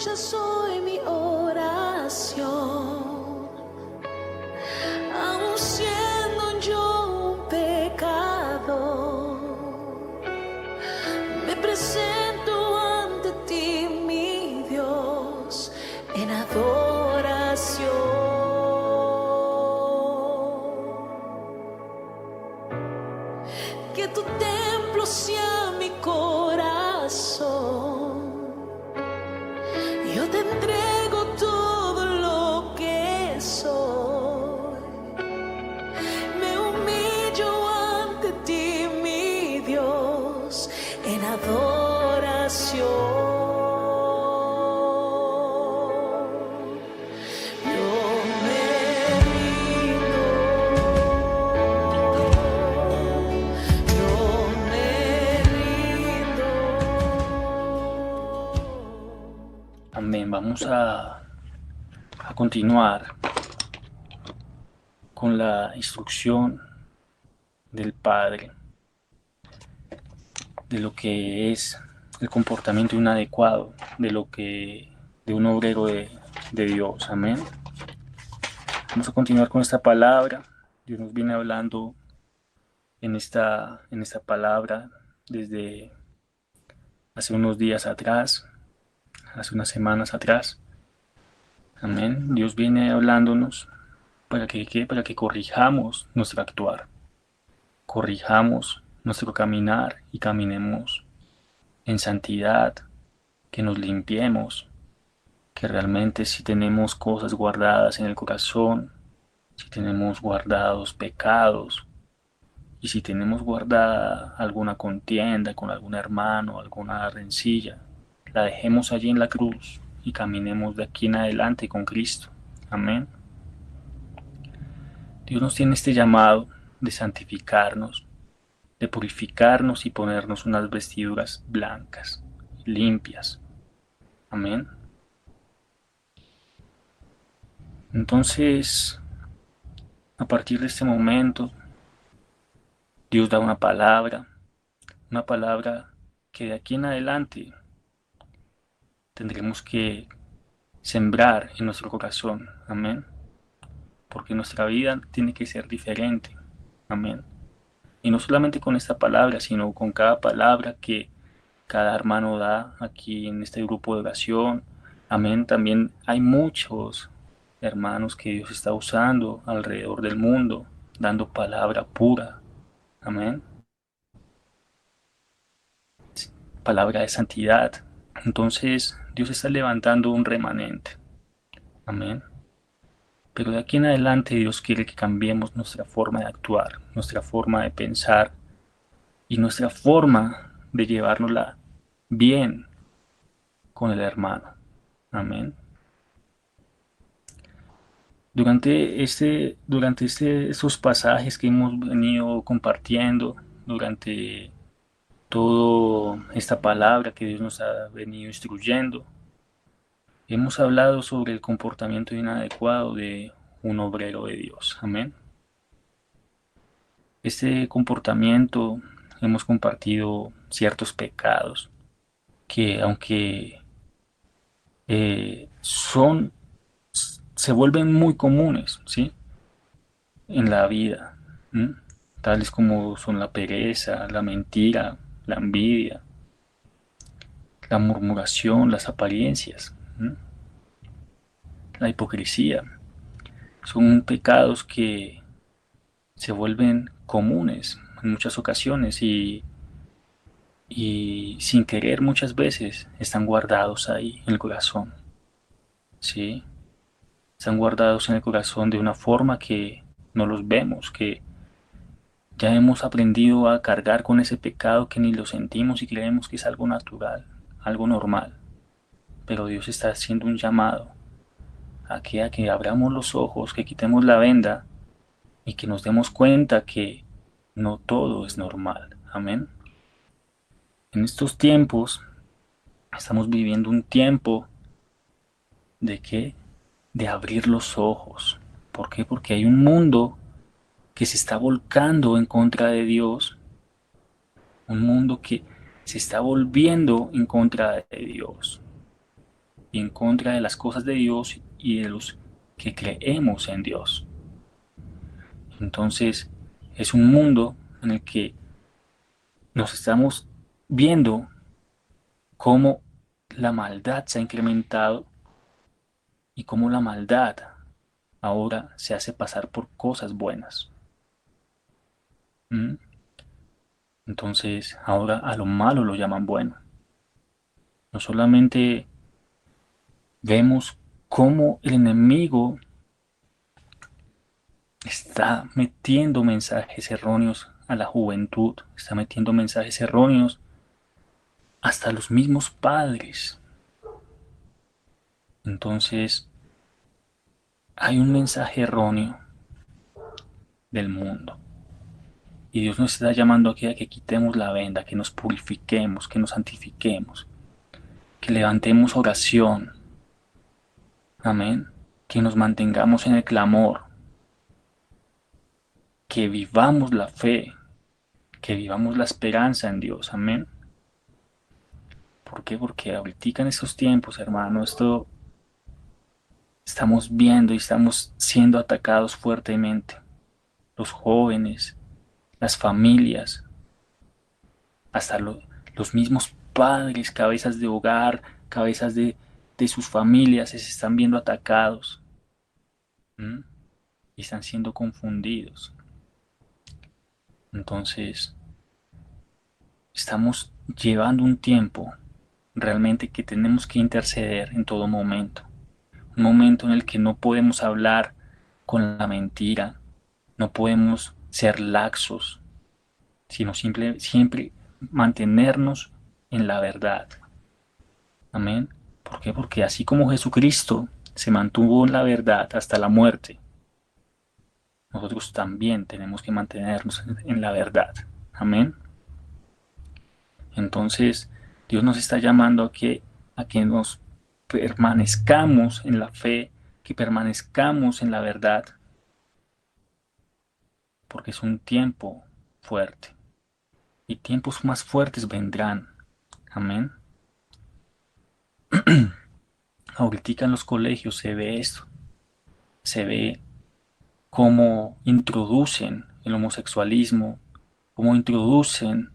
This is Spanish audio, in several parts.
escuchas hoy mi oración, aun siendo yo un pecador. Me presento ante ti, mi Dios, en adoración. Que tu templo sea mi corazón. Yo te entrego todo lo que soy. Me humillo ante ti, mi Dios, en adoración. Amén. Vamos a continuar con la instrucción del Padre de lo que es el comportamiento inadecuado de un obrero de Dios. Amén. Vamos a continuar con esta palabra. Dios nos viene hablando en esta palabra desde hace unos días atrás, hace unas semanas atrás. Amén. Dios viene hablándonos para que corrijamos nuestro actuar, corrijamos nuestro caminar y caminemos en santidad, que nos limpiemos, que realmente si tenemos cosas guardadas en el corazón, si tenemos guardados pecados y si tenemos guardada alguna contienda con algún hermano, alguna rencilla, la dejemos allí en la cruz y caminemos de aquí en adelante con Cristo. Amén. Dios nos tiene este llamado de santificarnos, de purificarnos y ponernos unas vestiduras blancas, limpias. Amén. Entonces, a partir de este momento, Dios da una palabra que de aquí en adelante tendremos que sembrar en nuestro corazón. Amén. Porque nuestra vida tiene que ser diferente. Amén. Y no solamente con esta palabra, sino con cada palabra que cada hermano da aquí en este grupo de oración. Amén. También hay muchos hermanos que Dios está usando alrededor del mundo, dando palabra pura. Amén. Palabra de santidad. Entonces, Dios está levantando un remanente. Amén. Pero de aquí en adelante Dios quiere que cambiemos nuestra forma de actuar, nuestra forma de pensar y nuestra forma de llevárnosla bien con el hermano. Amén. Estos pasajes que hemos venido compartiendo, durante toda esta palabra que Dios nos ha venido instruyendo, hemos hablado sobre el comportamiento inadecuado de un obrero de Dios. Amén. Este comportamiento, hemos compartido ciertos pecados que aunque se vuelven muy comunes, ¿sí?, en la vida, ¿m? Tales como son la pereza, la mentira, la envidia, la murmuración, las apariencias, ¿m?, la hipocresía. Son pecados que se vuelven comunes en muchas ocasiones y sin querer muchas veces están guardados ahí en el corazón, ¿sí? Están guardados en el corazón de una forma que no los vemos, que ya hemos aprendido a cargar con ese pecado que ni lo sentimos y creemos que es algo natural, algo normal. Pero Dios está haciendo un llamado a que abramos los ojos, que quitemos la venda y que nos demos cuenta que no todo es normal. Amén. En estos tiempos estamos viviendo un tiempo de qué, de abrir los ojos. ¿Por qué? Porque hay un mundo que se está volcando en contra de Dios, un mundo que se está volviendo en contra de Dios. y en contra de las cosas de Dios y de los que creemos en Dios. Entonces, es un mundo en el que nos estamos viendo cómo la maldad se ha incrementado y cómo la maldad ahora se hace pasar por cosas buenas. ¿Mm? Entonces, ahora a lo malo lo llaman bueno. No solamente vemos cómo el enemigo está metiendo mensajes erróneos a la juventud, está metiendo mensajes erróneos hasta los mismos padres. Entonces, hay un mensaje erróneo del mundo. Y Dios nos está llamando aquí a que quitemos la venda, que nos purifiquemos, que nos santifiquemos, que levantemos oración. Amén. Que nos mantengamos en el clamor, que vivamos la fe, que vivamos la esperanza en Dios. Amén. ¿Por qué? Porque ahorita en estos tiempos, hermano, esto estamos viendo y estamos siendo atacados fuertemente. Los jóvenes, las familias, hasta los mismos padres, cabezas de hogar, cabezas de sus familias se están viendo atacados. ¿Mm? Y están siendo confundidos. Entonces, estamos llevando un tiempo realmente que tenemos que interceder en todo momento. Un momento en el que no podemos hablar con la mentira, no podemos ser laxos, sino siempre mantenernos en la verdad. Amén. ¿Por qué? Porque así como Jesucristo se mantuvo en la verdad hasta la muerte, nosotros también tenemos que mantenernos en la verdad. Amén. Entonces, Dios nos está llamando a que nos permanezcamos en la fe, que permanezcamos en la verdad, porque es un tiempo fuerte y tiempos más fuertes vendrán. Amén. Ahorita en los colegios se ve esto, se ve cómo introducen el homosexualismo, cómo introducen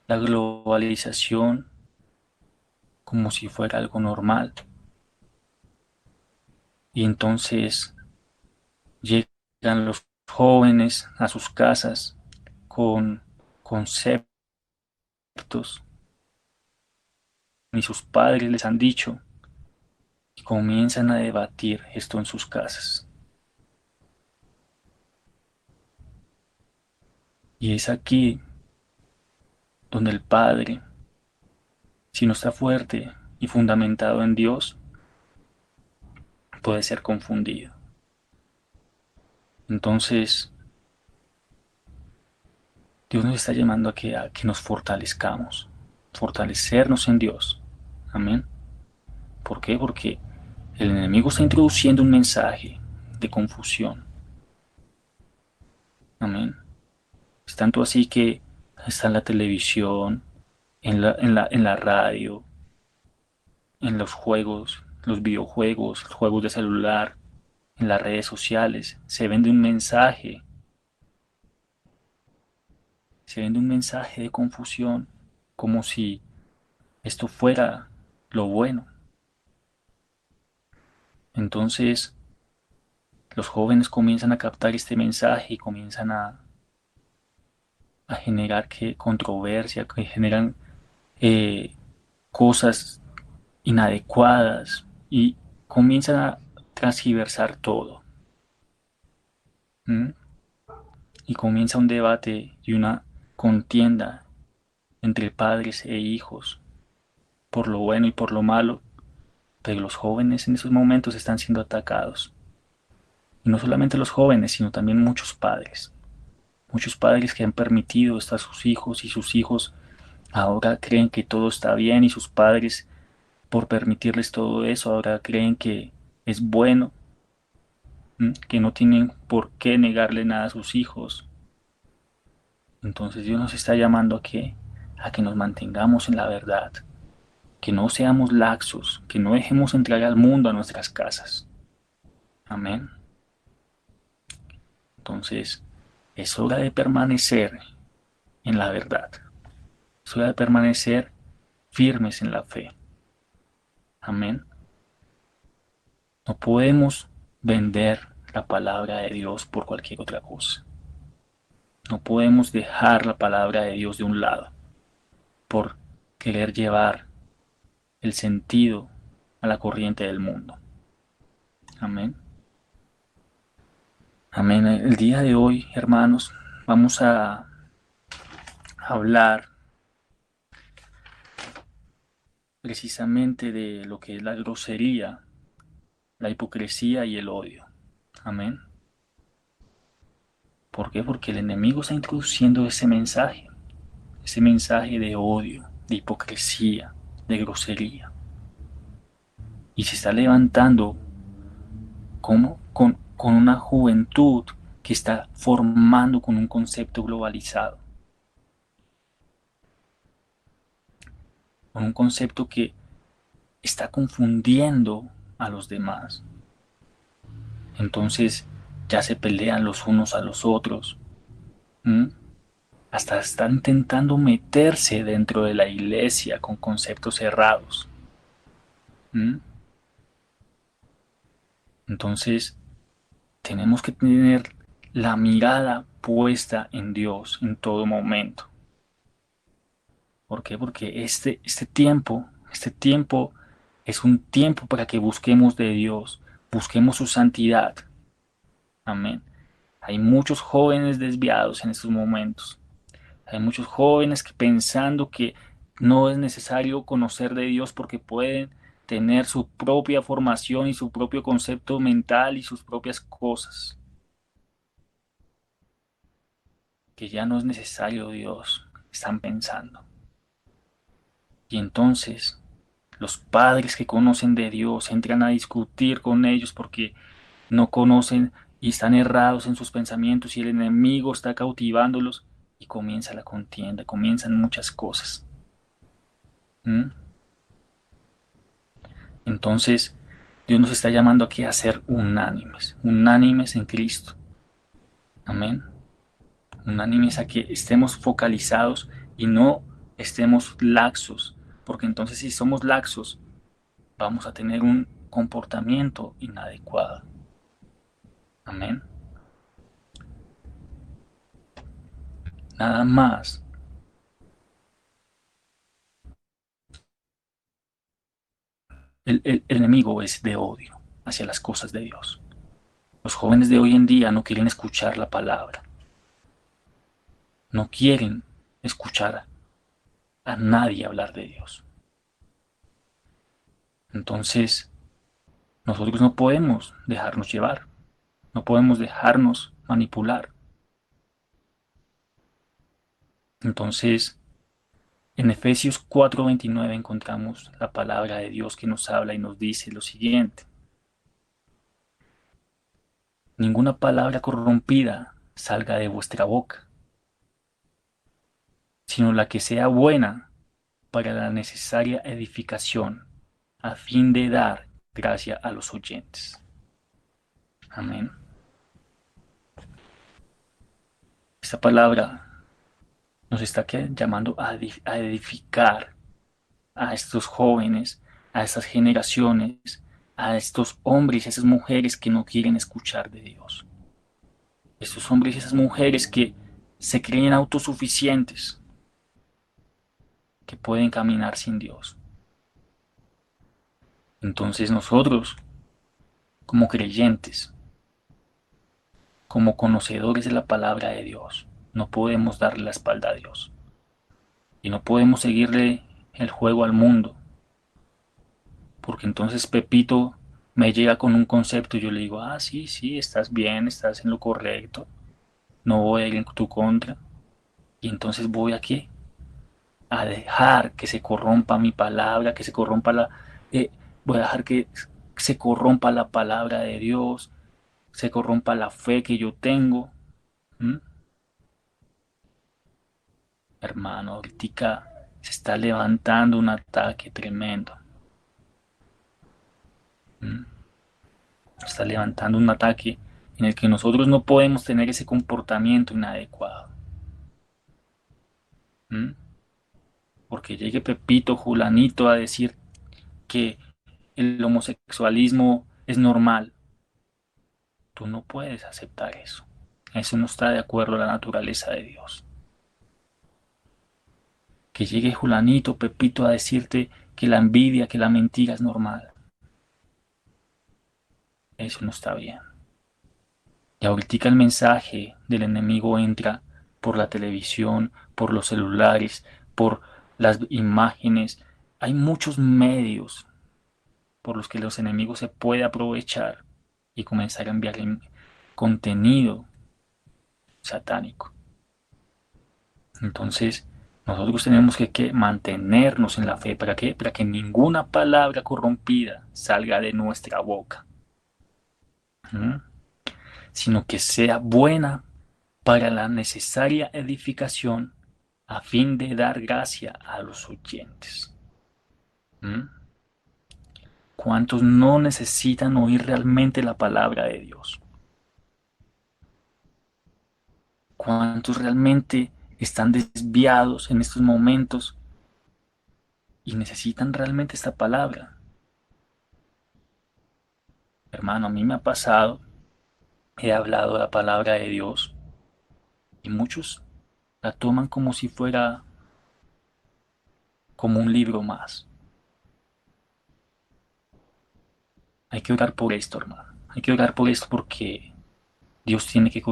la globalización como si fuera algo normal. Y entonces llegan los jóvenes a sus casas con conceptos ni sus padres les han dicho y comienzan a debatir esto en sus casas. Y es aquí donde el padre, si no está fuerte y fundamentado en Dios, puede ser confundido. Entonces, Dios nos está llamando a que nos fortalezcamos, fortalecernos en Dios. Amén. ¿Por qué? Porque el enemigo está introduciendo un mensaje de confusión. Amén. Es tanto así que está en la televisión, en la radio, en los juegos, los videojuegos, los juegos de celular, en las redes sociales. Se vende un mensaje de confusión, como si esto fuera lo bueno. Entonces, los jóvenes comienzan a captar este mensaje y comienzan a generar controversia, que generan eh, cosas inadecuadas y comienzan a transgiversar todo. ¿Mm? Y comienza un debate y una contienda entre padres e hijos por lo bueno y por lo malo, pero los jóvenes en esos momentos están siendo atacados. Y no solamente los jóvenes, sino también muchos padres que han permitido esto a sus hijos y sus hijos ahora creen que todo está bien y sus padres, por permitirles todo eso, ahora creen que es bueno, que no tienen por qué negarle nada a sus hijos. Entonces Dios nos está llamando a que nos mantengamos en la verdad, que no seamos laxos, que no dejemos entrar al mundo a nuestras casas. Amén. Entonces, es hora de permanecer en la verdad. Es hora de permanecer firmes en la fe. Amén. No podemos vender la palabra de Dios por cualquier otra cosa. No podemos dejar la palabra de Dios de un lado por querer llevar el sentido a la corriente del mundo. Amén. Amén. El día de hoy, hermanos, vamos a hablar precisamente de lo que es la grosería, la hipocresía y el odio. Amén. ¿Por qué? Porque el enemigo está introduciendo ese mensaje de odio, de hipocresía, de grosería. Y se está levantando como con una juventud que está formando con un concepto globalizado, con un concepto que está confundiendo a los demás. Entonces ya se pelean los unos a los otros. ¿Mm? Hasta están intentando meterse dentro de la iglesia con conceptos cerrados. ¿Mm? Entonces tenemos que tener la mirada puesta en Dios en todo momento. ¿Por qué? Porque este tiempo es un tiempo para que busquemos de Dios, busquemos su santidad. Amén. Hay muchos jóvenes desviados en estos momentos. Hay muchos jóvenes que pensando que no es necesario conocer de Dios porque pueden tener su propia formación y su propio concepto mental y sus propias cosas. Que ya no es necesario Dios, están pensando. Y entonces los padres que conocen de Dios entran a discutir con ellos porque no conocen y están errados en sus pensamientos y el enemigo está cautivándolos y comienza la contienda, comienzan muchas cosas. ¿Mm? Entonces, Dios nos está llamando aquí a ser unánimes, unánimes en Cristo. Amén. Unánimes a que estemos focalizados y no estemos laxos, porque entonces si somos laxos, vamos a tener un comportamiento inadecuado. Amén. Nada más. El enemigo es de odio hacia las cosas de Dios. Los jóvenes de hoy en día no quieren escuchar la palabra. No quieren escuchar a nadie hablar de Dios. Entonces, nosotros no podemos dejarnos llevar. No podemos dejarnos manipular. Entonces, en Efesios 4:29 encontramos la palabra de Dios que nos habla y nos dice lo siguiente. Ninguna palabra corrompida salga de vuestra boca, sino la que sea buena para la necesaria edificación, a fin de dar gracia a los oyentes. Amén. Esta palabra nos está llamando a edificar a estos jóvenes, a estas generaciones, a estos hombres y esas mujeres que no quieren escuchar de Dios. Estos hombres y esas mujeres que se creen autosuficientes, que pueden caminar sin Dios. Entonces nosotros, como creyentes, como conocedores de la palabra de Dios, no podemos darle la espalda a Dios. Y no podemos seguirle el juego al mundo. Porque entonces Pepito me llega con un concepto y yo le digo, ah, sí, sí, estás bien, estás en lo correcto, no voy a ir en tu contra. Y entonces voy aquí a dejar que se corrompa mi palabra, que se corrompa voy a dejar que se corrompa la palabra de Dios, se corrompa la fe que yo tengo. ¿Mm? Hermano, ahorita Se está levantando un ataque tremendo. ¿Mm? Se está levantando un ataque en el que nosotros no podemos tener ese comportamiento inadecuado. ¿Mm? Porque llegue Pepito, Julanito a decir que el homosexualismo es normal. Tú no puedes aceptar eso. Eso no está de acuerdo a la naturaleza de Dios. Que llegue Julanito, Pepito a decirte que la envidia, que la mentira es normal. Eso no está bien. Y ahorita el mensaje del enemigo entra por la televisión, por los celulares, por las imágenes. Hay muchos medios por los que los enemigos se puede aprovechar y comenzar a enviar contenido satánico. Entonces, nosotros tenemos que mantenernos en la fe. ¿Para qué? Para que ninguna palabra corrompida salga de nuestra boca. ¿Mm? Sino que sea buena para la necesaria edificación a fin de dar gracia a los oyentes. ¿Mm? ¿Cuántos no necesitan oír realmente la palabra de Dios? ¿Cuántos realmente están desviados en estos momentos y necesitan realmente esta palabra? Hermano, a mí me ha pasado, he hablado la palabra de Dios y muchos la toman como si fuera como un libro más. Hay que orar por esto, hermano. Hay que orar por esto porque Dios tiene que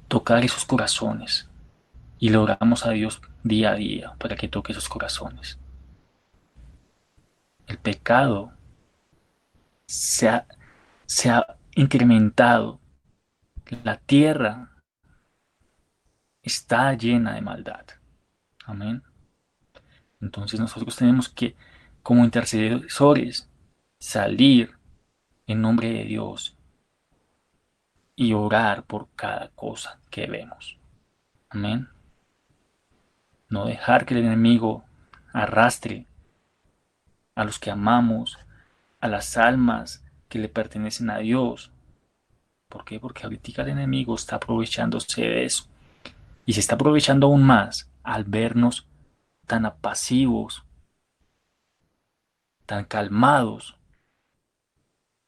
tocar esos corazones. Y le oramos a Dios día a día para que toque esos corazones. El pecado se ha, se ha incrementado. La tierra está llena de maldad. Amén. Entonces nosotros tenemos que, como intercesores, salir en nombre de Dios y orar por cada cosa que vemos. Amén. No dejar que el enemigo arrastre a los que amamos, a las almas que le pertenecen a Dios. ¿Por qué? Porque ahorita el enemigo está aprovechándose de eso. Y se está aprovechando aún más al vernos tan apacivos, tan calmados.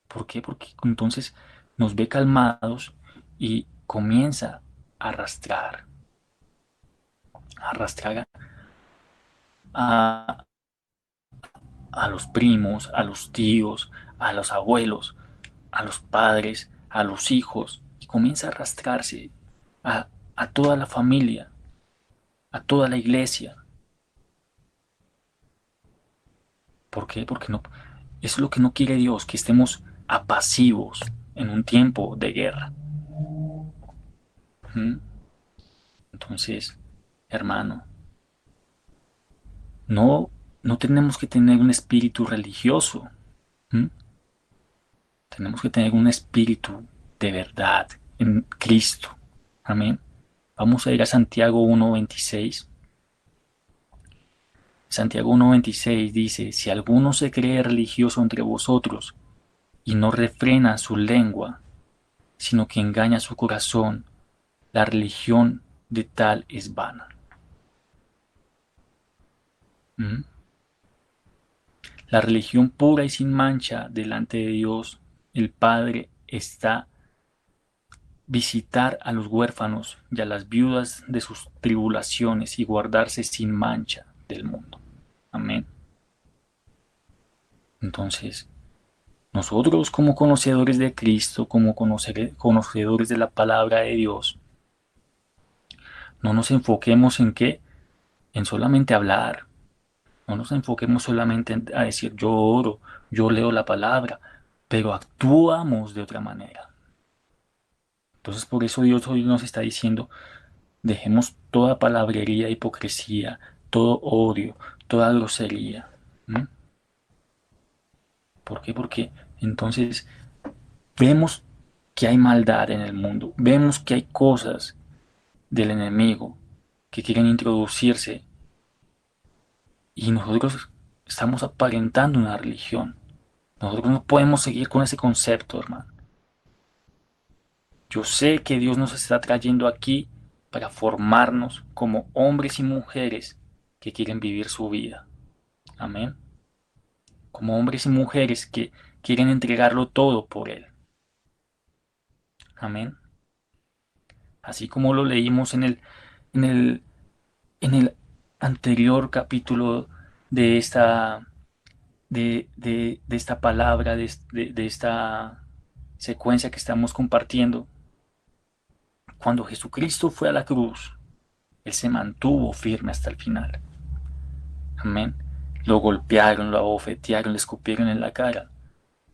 ¿Por qué? Porque entonces nos ve calmados y comienza a arrastrar a, a los primos, a los tíos, a los abuelos, a los padres, a los hijos, y comienza a arrastrarse a, a toda la familia, a toda la iglesia. ¿Por qué? Porque no, es lo que no quiere Dios, que estemos apacivos en un tiempo de guerra. ¿Mm? Entonces, hermano, no, no tenemos que tener un espíritu religioso. ¿Mm? Tenemos que tener un espíritu de verdad en Cristo. Amén. Vamos a ir a Santiago 1:26. Santiago 1:26 dice, si alguno se cree religioso entre vosotros y no refrena su lengua, sino que engaña su corazón, la religión de tal es vana. ¿Mm? La religión pura y sin mancha delante de Dios, el Padre, está visitar a los huérfanos y a las viudas de sus tribulaciones y guardarse sin mancha del mundo. Amén. Entonces, nosotros como conocedores de Cristo, como conocedores de la palabra de Dios, no nos enfoquemos en qué, en solamente hablar. No nos enfoquemos solamente a decir yo oro, yo leo la palabra, pero actuamos de otra manera. Entonces por eso Dios hoy nos está diciendo, dejemos toda palabrería, hipocresía, todo odio, toda grosería. ¿Mm? ¿Por qué? Porque entonces vemos que hay maldad en el mundo, vemos que hay cosas del enemigo que quieren introducirse y nosotros estamos aparentando una religión. Nosotros no podemos seguir con ese concepto, hermano. Yo sé que Dios nos está trayendo aquí para formarnos como hombres y mujeres que quieren vivir su vida. Amén. Como hombres y mujeres que quieren entregarlo todo por Él. Amén. Así como lo leímos en el, en el anterior capítulo de de esta palabra, de esta secuencia que estamos compartiendo. Cuando Jesucristo fue a la cruz, Él se mantuvo firme hasta el final. Amén. Lo golpearon, lo abofetearon, le escupieron en la cara.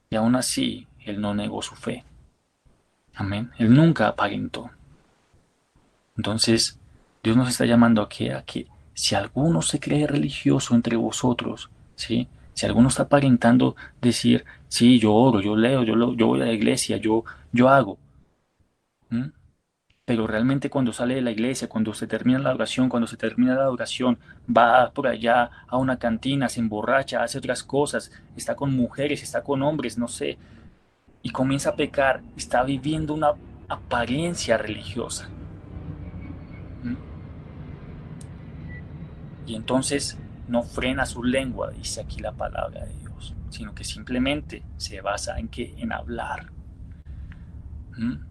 Y aún así, Él no negó su fe. Amén. Él nunca aparentó. Entonces, Dios nos está llamando a que si alguno se cree religioso entre vosotros, ¿sí? Si alguno está aparentando decir, sí, yo oro, yo leo, yo voy a la iglesia, yo hago. ¿Mm? Pero realmente cuando sale de la iglesia, cuando se termina la oración, cuando se termina la oración, va por allá a una cantina, se emborracha, hace otras cosas, está con mujeres, está con hombres, no sé, y comienza a pecar, está viviendo una apariencia religiosa. ¿Mm? Y entonces no frena su lengua, dice aquí la palabra de Dios, sino que simplemente se basa en que en hablar. ¿Mm?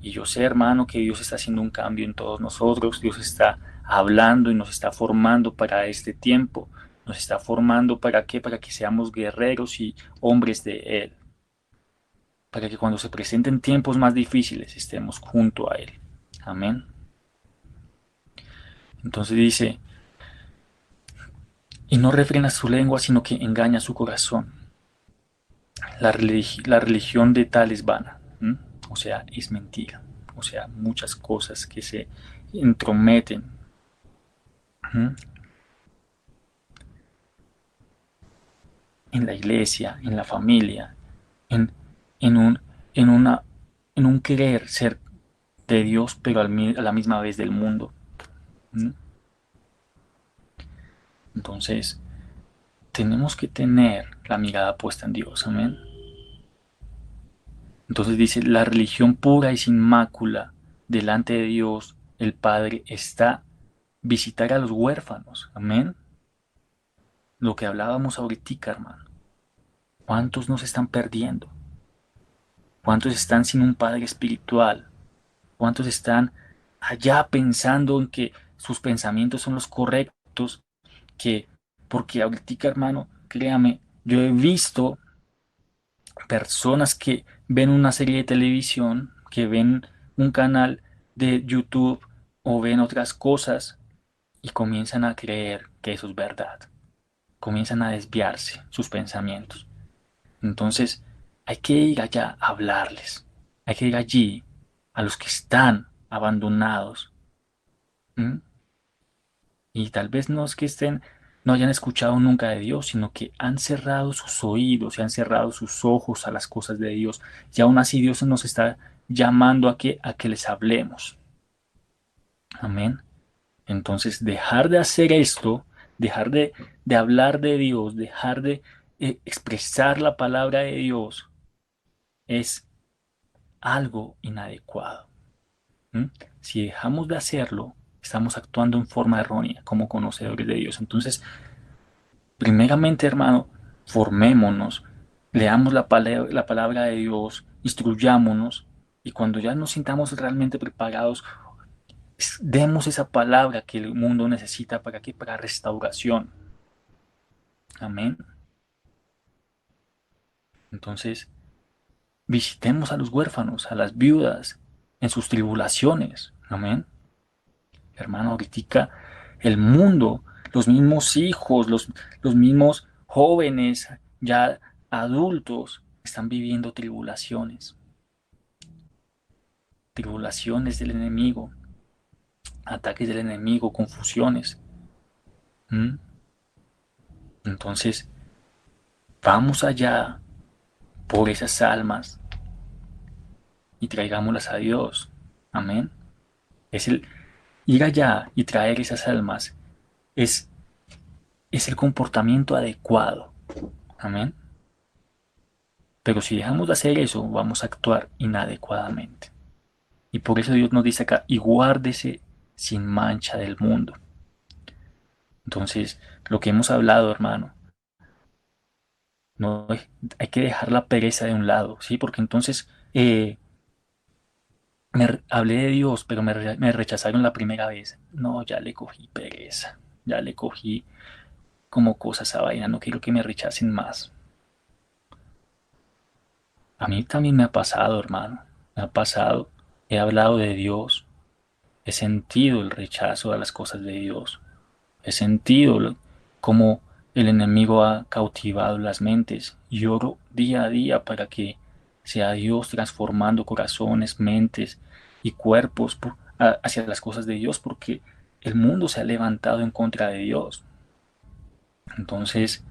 Y yo sé, hermano, que Dios está haciendo un cambio en todos nosotros. Dios está hablando y nos está formando para este tiempo. Nos está formando ¿para qué? Para que seamos guerreros y hombres de Él. Para que cuando se presenten tiempos más difíciles estemos junto a Él. Amén. Entonces dice, y no refrena su lengua, sino que engaña su corazón. La religión de tal es vana. ¿Mm? O sea, es mentira. O sea, muchas cosas que se entrometen. ¿Mm? En la iglesia, en la familia, en, en un, en una, en un querer ser de Dios, pero a la misma vez del mundo. ¿Mm? Entonces, tenemos que tener la mirada puesta en Dios, amén. Entonces dice, la religión pura y sin mácula delante de Dios, el Padre, está visitar a los huérfanos, amén. Lo que hablábamos ahorita, hermano. ¿Cuántos nos están perdiendo? ¿Cuántos están sin un Padre espiritual? ¿Cuántos están allá pensando en que sus pensamientos son los correctos? Que, porque ahorita, hermano, créame, yo he visto personas que ven una serie de televisión, que ven un canal de YouTube o ven otras cosas y comienzan a creer que eso es verdad. Comienzan a desviarse sus pensamientos. Entonces, hay que ir allá a hablarles. Hay que ir allí a los que están abandonados. ¿Mm? Y tal vez no es que no hayan escuchado nunca de Dios, sino que han cerrado sus oídos y han cerrado sus ojos a las cosas de Dios. Y aún así Dios nos está llamando a que les hablemos. Amén. Entonces, dejar de hacer esto, dejar de hablar de Dios, dejar de expresar la palabra de Dios, es algo inadecuado. ¿Mm? Si dejamos de hacerlo, estamos actuando en forma errónea como conocedores de Dios. Entonces, primeramente, hermano, formémonos, leamos la palabra de Dios, instruyámonos, y cuando ya nos sintamos realmente preparados, demos esa palabra que el mundo necesita para qué, para restauración. Amén. Entonces, visitemos a los huérfanos, a las viudas, en sus tribulaciones. Amén. Hermano, ahorita el mundo, los mismos hijos, los mismos jóvenes, ya adultos, están viviendo tribulaciones, tribulaciones del enemigo, ataques del enemigo, confusiones. ¿Mm? Entonces, vamos allá por esas almas y traigámoslas a Dios. Amén. Es el ir allá y traer esas almas, es es el comportamiento adecuado. Amén. Pero si dejamos de hacer eso, vamos a actuar inadecuadamente. Y por eso Dios nos dice acá, y guárdese sin mancha del mundo. Entonces, lo que hemos hablado, hermano, no hay que dejar la pereza de un lado, ¿sí? Porque entonces hablé de Dios, pero me rechazaron la primera vez. No, ya le cogí pereza, ya le cogí como cosa a esa vaina, no quiero que me rechacen más. A mí también me ha pasado, hermano, me ha pasado. He hablado de Dios, he sentido el rechazo a las cosas de Dios, he sentido cómo el enemigo ha cautivado las mentes y oro día a día para que sea Dios transformando corazones, mentes y cuerpos hacia las cosas de Dios, porque el mundo se ha levantado en contra de Dios. Entonces,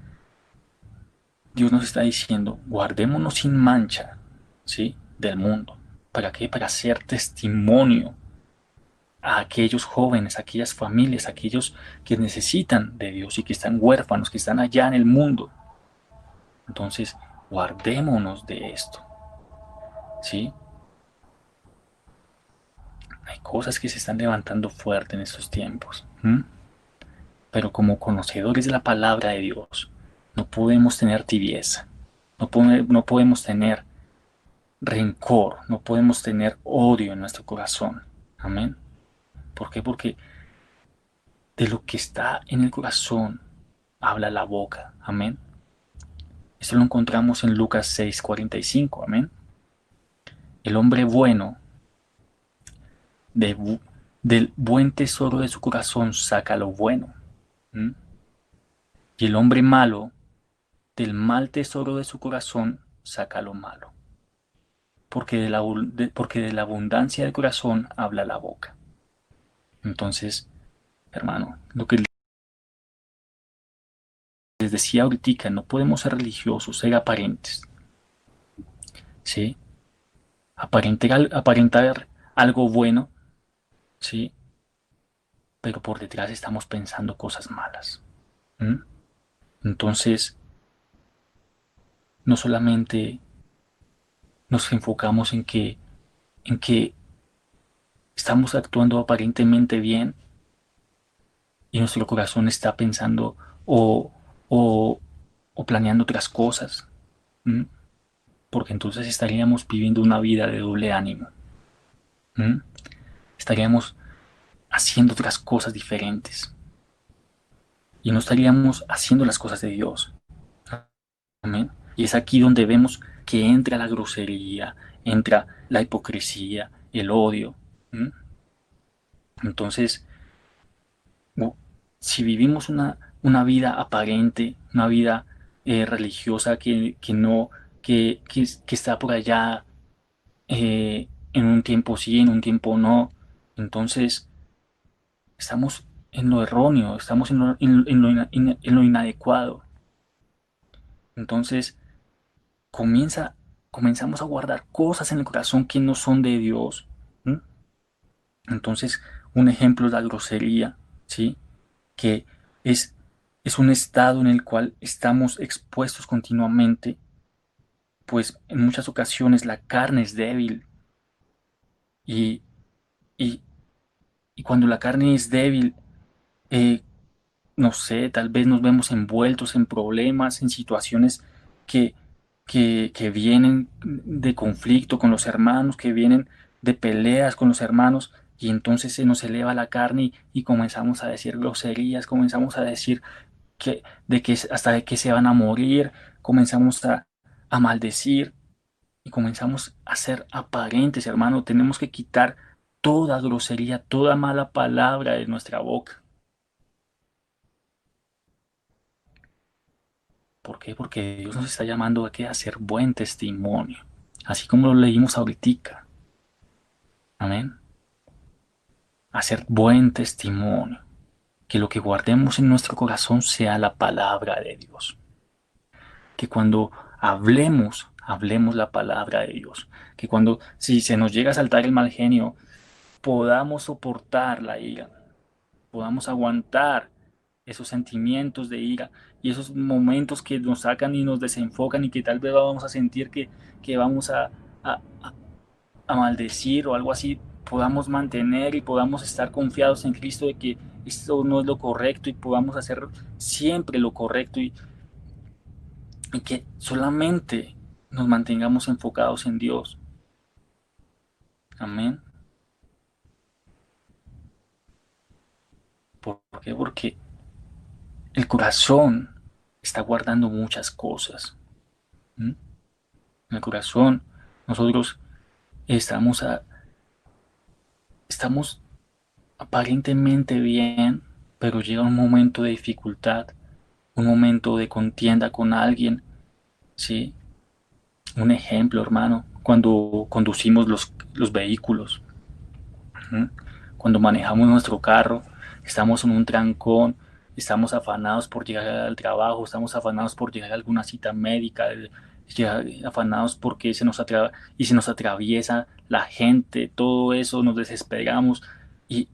Dios nos está diciendo, guardémonos sin mancha, ¿sí? Del mundo. ¿Para qué? Para ser testimonio a aquellos jóvenes, a aquellas familias, a aquellos que necesitan de Dios y que están huérfanos, que están allá en el mundo. Entonces, guardémonos de esto, ¿sí? Hay cosas que se están levantando fuerte en estos tiempos, ¿m? Pero como conocedores de la palabra de Dios, no podemos tener tibieza, no podemos tener rencor, no podemos tener odio en nuestro corazón. Amén. ¿Por qué? Porque de lo que está en el corazón habla la boca. Amén. Esto lo encontramos en Lucas 6:45. Amén. El hombre bueno de del buen tesoro de su corazón saca lo bueno. ¿Mm? Y el hombre malo del mal tesoro de su corazón saca lo malo. Porque de la abundancia del corazón habla la boca. Entonces, hermano, lo que les decía ahorita, no podemos ser religiosos, ser aparentes, ¿sí? Aparentar algo bueno, ¿sí? Pero por detrás estamos pensando cosas malas. ¿Mm? Entonces, no solamente nos enfocamos en que estamos actuando aparentemente bien y nuestro corazón está pensando o, o, o planeando otras cosas, ¿m? Porque entonces estaríamos viviendo una vida de doble ánimo, ¿m? Estaríamos haciendo otras cosas diferentes y no estaríamos haciendo las cosas de Dios. Amén. Y es aquí donde vemos que entra la grosería, entra la hipocresía, el odio. ¿M? Entonces, si vivimos una vida aparente, una vida religiosa que no, que está por allá en un tiempo sí, en un tiempo no, entonces estamos en lo erróneo, estamos en lo inadecuado. Entonces comenzamos a guardar cosas en el corazón que no son de Dios. ¿M? Entonces, un ejemplo es la grosería, ¿sí? Que es, es un estado en el cual estamos expuestos continuamente, pues en muchas ocasiones la carne es débil y, y, y cuando la carne es débil, eh, no sé, tal vez nos vemos envueltos en problemas, en situaciones que, que vienen de conflicto con los hermanos, que vienen de peleas con los hermanos, y entonces se nos eleva la carne y comenzamos a decir groserías, comenzamos a decir hasta de que se van a morir, comenzamos a maldecir y comenzamos a ser aparentes, hermano. Tenemos que quitar toda grosería, toda mala palabra de nuestra boca. ¿Por qué? Porque Dios nos está llamando a hacer buen testimonio, así como lo leímos ahorita. Amén. Hacer buen testimonio. Que lo que guardemos en nuestro corazón sea la palabra de Dios. Que cuando hablemos la palabra de Dios. Que cuando, si se nos llega a saltar el mal genio, podamos soportar la ira, podamos aguantar esos sentimientos de ira y esos momentos que nos sacan y nos desenfocan y que tal vez vamos a sentir que vamos a, a maldecir o algo así, podamos mantener y podamos estar confiados en Cristo de que esto no es lo correcto y podamos hacer siempre lo correcto y que solamente nos mantengamos enfocados en Dios. Amén. ¿Por qué? Porque el corazón está guardando muchas cosas. ¿Mm? En el corazón nosotros estamos, estamos aparentemente bien, pero llega un momento de dificultad, un momento de contienda con alguien, ¿sí? Un ejemplo, hermano, cuando conducimos los vehículos, ¿sí? Cuando manejamos nuestro carro, estamos en un trancón, estamos afanados por llegar al trabajo, estamos afanados por llegar a alguna cita médica, afanados porque se nos atraviesa la gente, todo eso, nos desesperamos y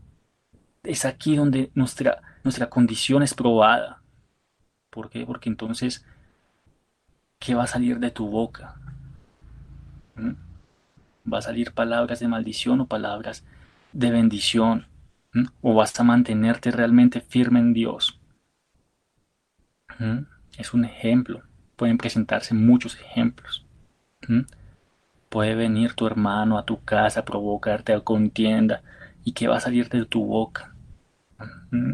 es aquí donde nuestra condición es probada. ¿Por qué? Porque entonces, ¿qué va a salir de tu boca? ¿Mm? ¿Va a salir palabras de maldición o palabras de bendición? ¿Mm? ¿O vas a mantenerte realmente firme en Dios? ¿Mm? Es un ejemplo. Pueden presentarse muchos ejemplos. ¿Mm? Puede venir tu hermano a tu casa a provocarte a contienda. ¿Y qué va a salir de tu boca? ¿Mm?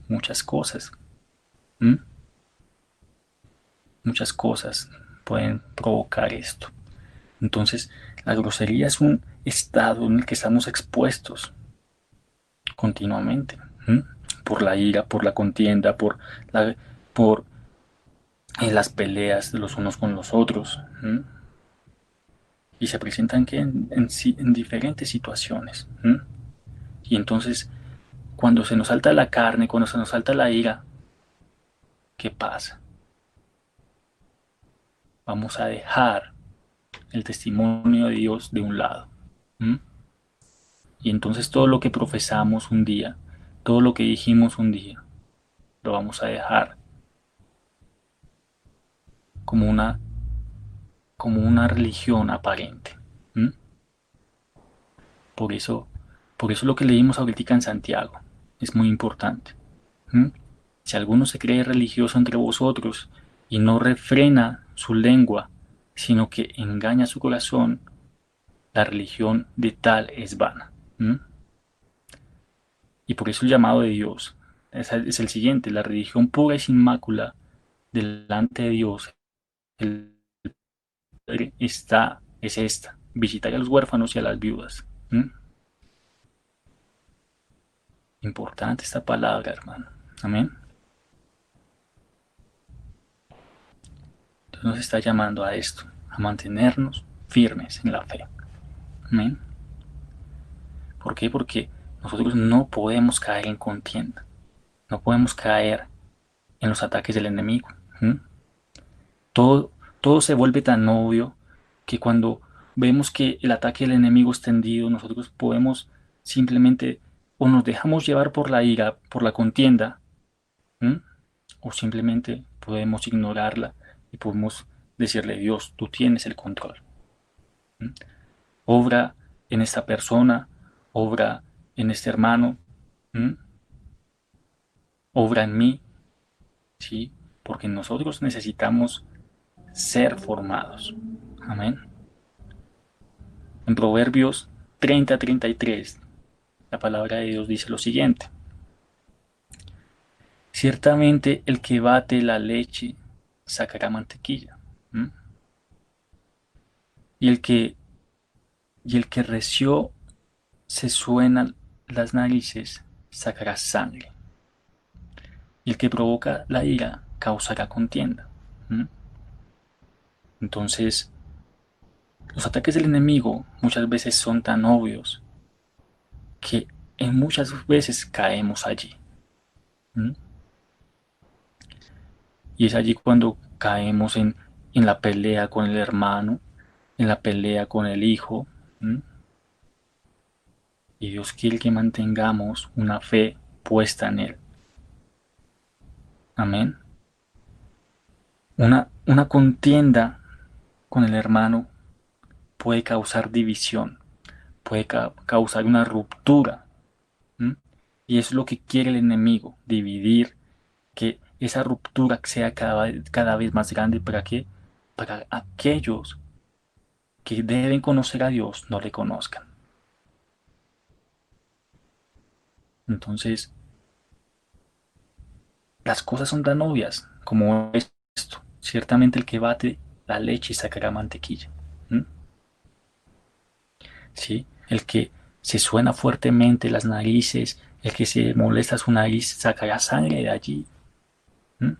Muchas cosas. ¿Mm? Muchas cosas pueden provocar esto. Entonces, la grosería es un estado en el que estamos expuestos continuamente, ¿m? Por la ira, por la contienda, por las peleas de los unos con los otros, ¿m? Y se presentan que en diferentes situaciones, ¿m? Y entonces, cuando se nos salta la carne, cuando se nos salta la ira, ¿qué pasa? Vamos a dejar el testimonio de Dios de un lado, ¿m? Y entonces todo lo que profesamos un día, todo lo que dijimos un día, lo vamos a dejar como una religión aparente. ¿Mm? Por eso, por eso lo que leímos ahorita en Santiago es muy importante. ¿Mm? Si alguno se cree religioso entre vosotros y no refrena su lengua, sino que engaña su corazón, la religión de tal es vana. ¿Mm? Y por eso el llamado de Dios es el siguiente: la religión pura y sin mácula delante de Dios el Padre es esta: visitar a los huérfanos y a las viudas. ¿Mm? Importante esta palabra, hermano. Amén. Dios nos está llamando a esto, a mantenernos firmes en la fe. Amén. ¿Por qué? Porque nosotros no podemos caer en contienda, no podemos caer en los ataques del enemigo. ¿Mm? Todo, todo se vuelve tan obvio que cuando vemos que el ataque del enemigo es tendido, nosotros podemos simplemente o nos dejamos llevar por la ira, por la contienda, ¿m? O simplemente podemos ignorarla y podemos decirle: Dios, tú tienes el control. ¿M? Obra en esta persona, obra en este hermano, ¿m? Obra en mí, ¿sí? Porque nosotros necesitamos ser formados. Amén. En Proverbios 30:33, la palabra de Dios dice lo siguiente: ciertamente el que bate la leche sacará mantequilla. ¿M? Y el que reció se suenan las narices sacará sangre. Y el que provoca la ira causará contienda. ¿Mm? Entonces, los ataques del enemigo muchas veces son tan obvios que en muchas veces caemos allí. ¿Mm? Y es allí cuando caemos en la pelea con el hermano, en la pelea con el hijo. ¿Mm? Y Dios quiere que mantengamos una fe puesta en Él. Amén. Una contienda con el hermano puede causar división, puede causar una ruptura. ¿M? Y eso es lo que quiere el enemigo, dividir, que esa ruptura sea cada vez más grande. ¿Para qué? Para aquellos que deben conocer a Dios no le conozcan. Entonces, las cosas son tan obvias como esto. Ciertamente el que bate la leche sacará mantequilla. ¿M? ¿Sí? El que se suena fuertemente las narices, el que se molesta su nariz sacará sangre de allí. ¿M?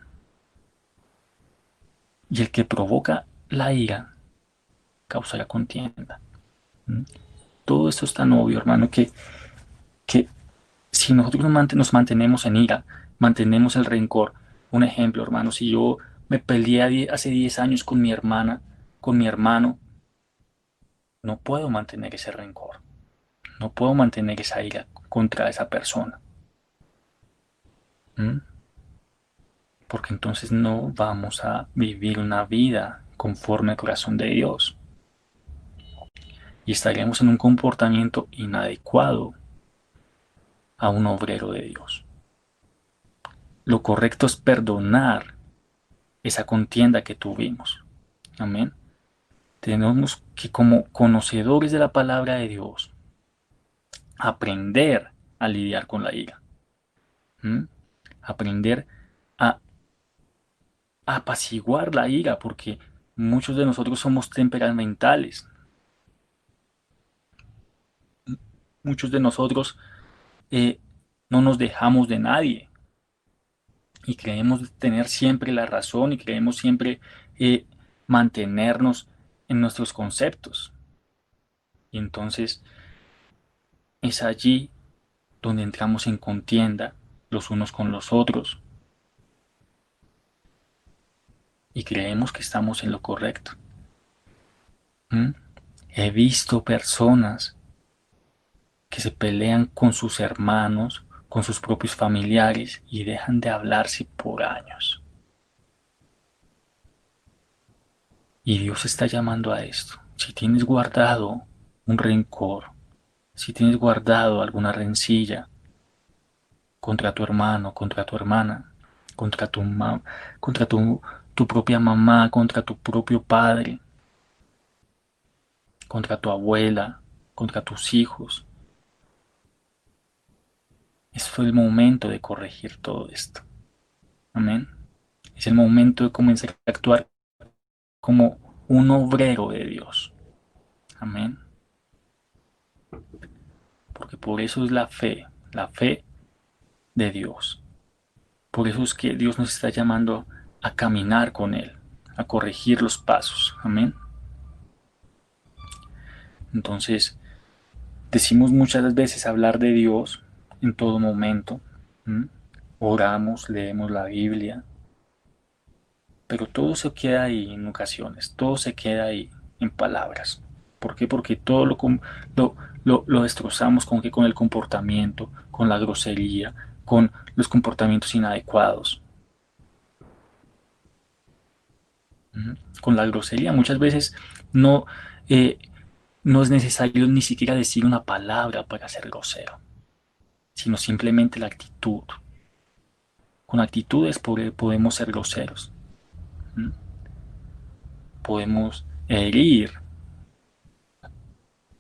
Y el que provoca la ira causará contienda. ¿M? Todo esto es tan obvio, hermano, que si nosotros nos mantenemos en ira, mantenemos el rencor. Un ejemplo, hermano, si yo me peleé hace 10 años con mi hermana, con mi hermano, no puedo mantener ese rencor, no puedo mantener esa ira contra esa persona. ¿M? Porque entonces no vamos a vivir una vida conforme al corazón de Dios y estaremos en un comportamiento inadecuado a un obrero de Dios. Lo correcto es perdonar esa contienda que tuvimos. Amén. Tenemos que, como conocedores de la palabra de Dios, aprender a lidiar con la ira. ¿Mm? Aprender a apaciguar la ira, porque muchos de nosotros somos temperamentales. Muchos de nosotros eh, no nos dejamos de nadie y creemos tener siempre la razón y creemos siempre eh, mantenernos en nuestros conceptos. Y entonces es allí donde entramos en contienda los unos con los otros y creemos que estamos en lo correcto. ¿Mm? He visto personas que se pelean con sus hermanos, con sus propios familiares y dejan de hablarse por años. Y Dios está llamando a esto. Si tienes guardado un rencor, si tienes guardado alguna rencilla contra tu hermano, contra tu hermana, contra tu propia mamá, contra tu propio padre, contra tu abuela, contra tus hijos, es el momento de corregir todo esto. Amén. Es el momento de comenzar a actuar como un obrero de Dios. Amén. Porque por eso es la fe de Dios. Por eso es que Dios nos está llamando a caminar con Él, a corregir los pasos. Amén. Entonces, decimos muchas veces hablar de Dios en todo momento. ¿Mm? Oramos, leemos la Biblia, pero todo se queda ahí en ocasiones, todo se queda ahí en palabras. ¿Por qué? Porque todo lo destrozamos con el comportamiento, con la grosería, con los comportamientos inadecuados. ¿Mm? Con la grosería muchas veces no, eh, no es necesario ni siquiera decir una palabra para ser grosero, sino simplemente la actitud. Con actitudes podemos ser groseros. ¿Mm? Podemos herir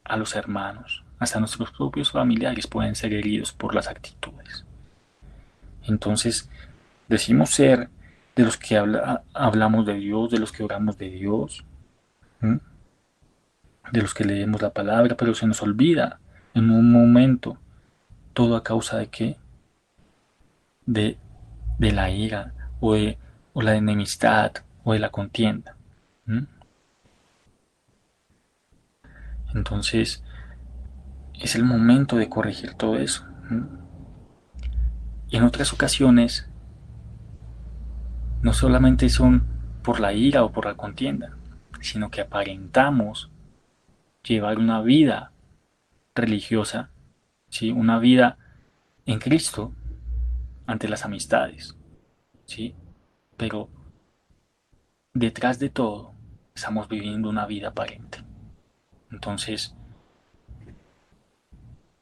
a los hermanos. Hasta nuestros propios familiares pueden ser heridos por las actitudes. Entonces, decimos ser de los que hablamos de Dios, de los que oramos de Dios, ¿m? De los que leemos la palabra, pero se nos olvida en un momento todo a causa de qué? De, de la ira o la enemistad o de la contienda. ¿M? Entonces, es el momento de corregir todo eso. ¿M? Y en otras ocasiones, no solamente son por la ira o por la contienda, sino que aparentamos llevar una vida religiosa, ¿sí? Una vida en Cristo ante las amistades. ¿sí? Pero detrás de todo, estamos viviendo una vida aparente. Entonces,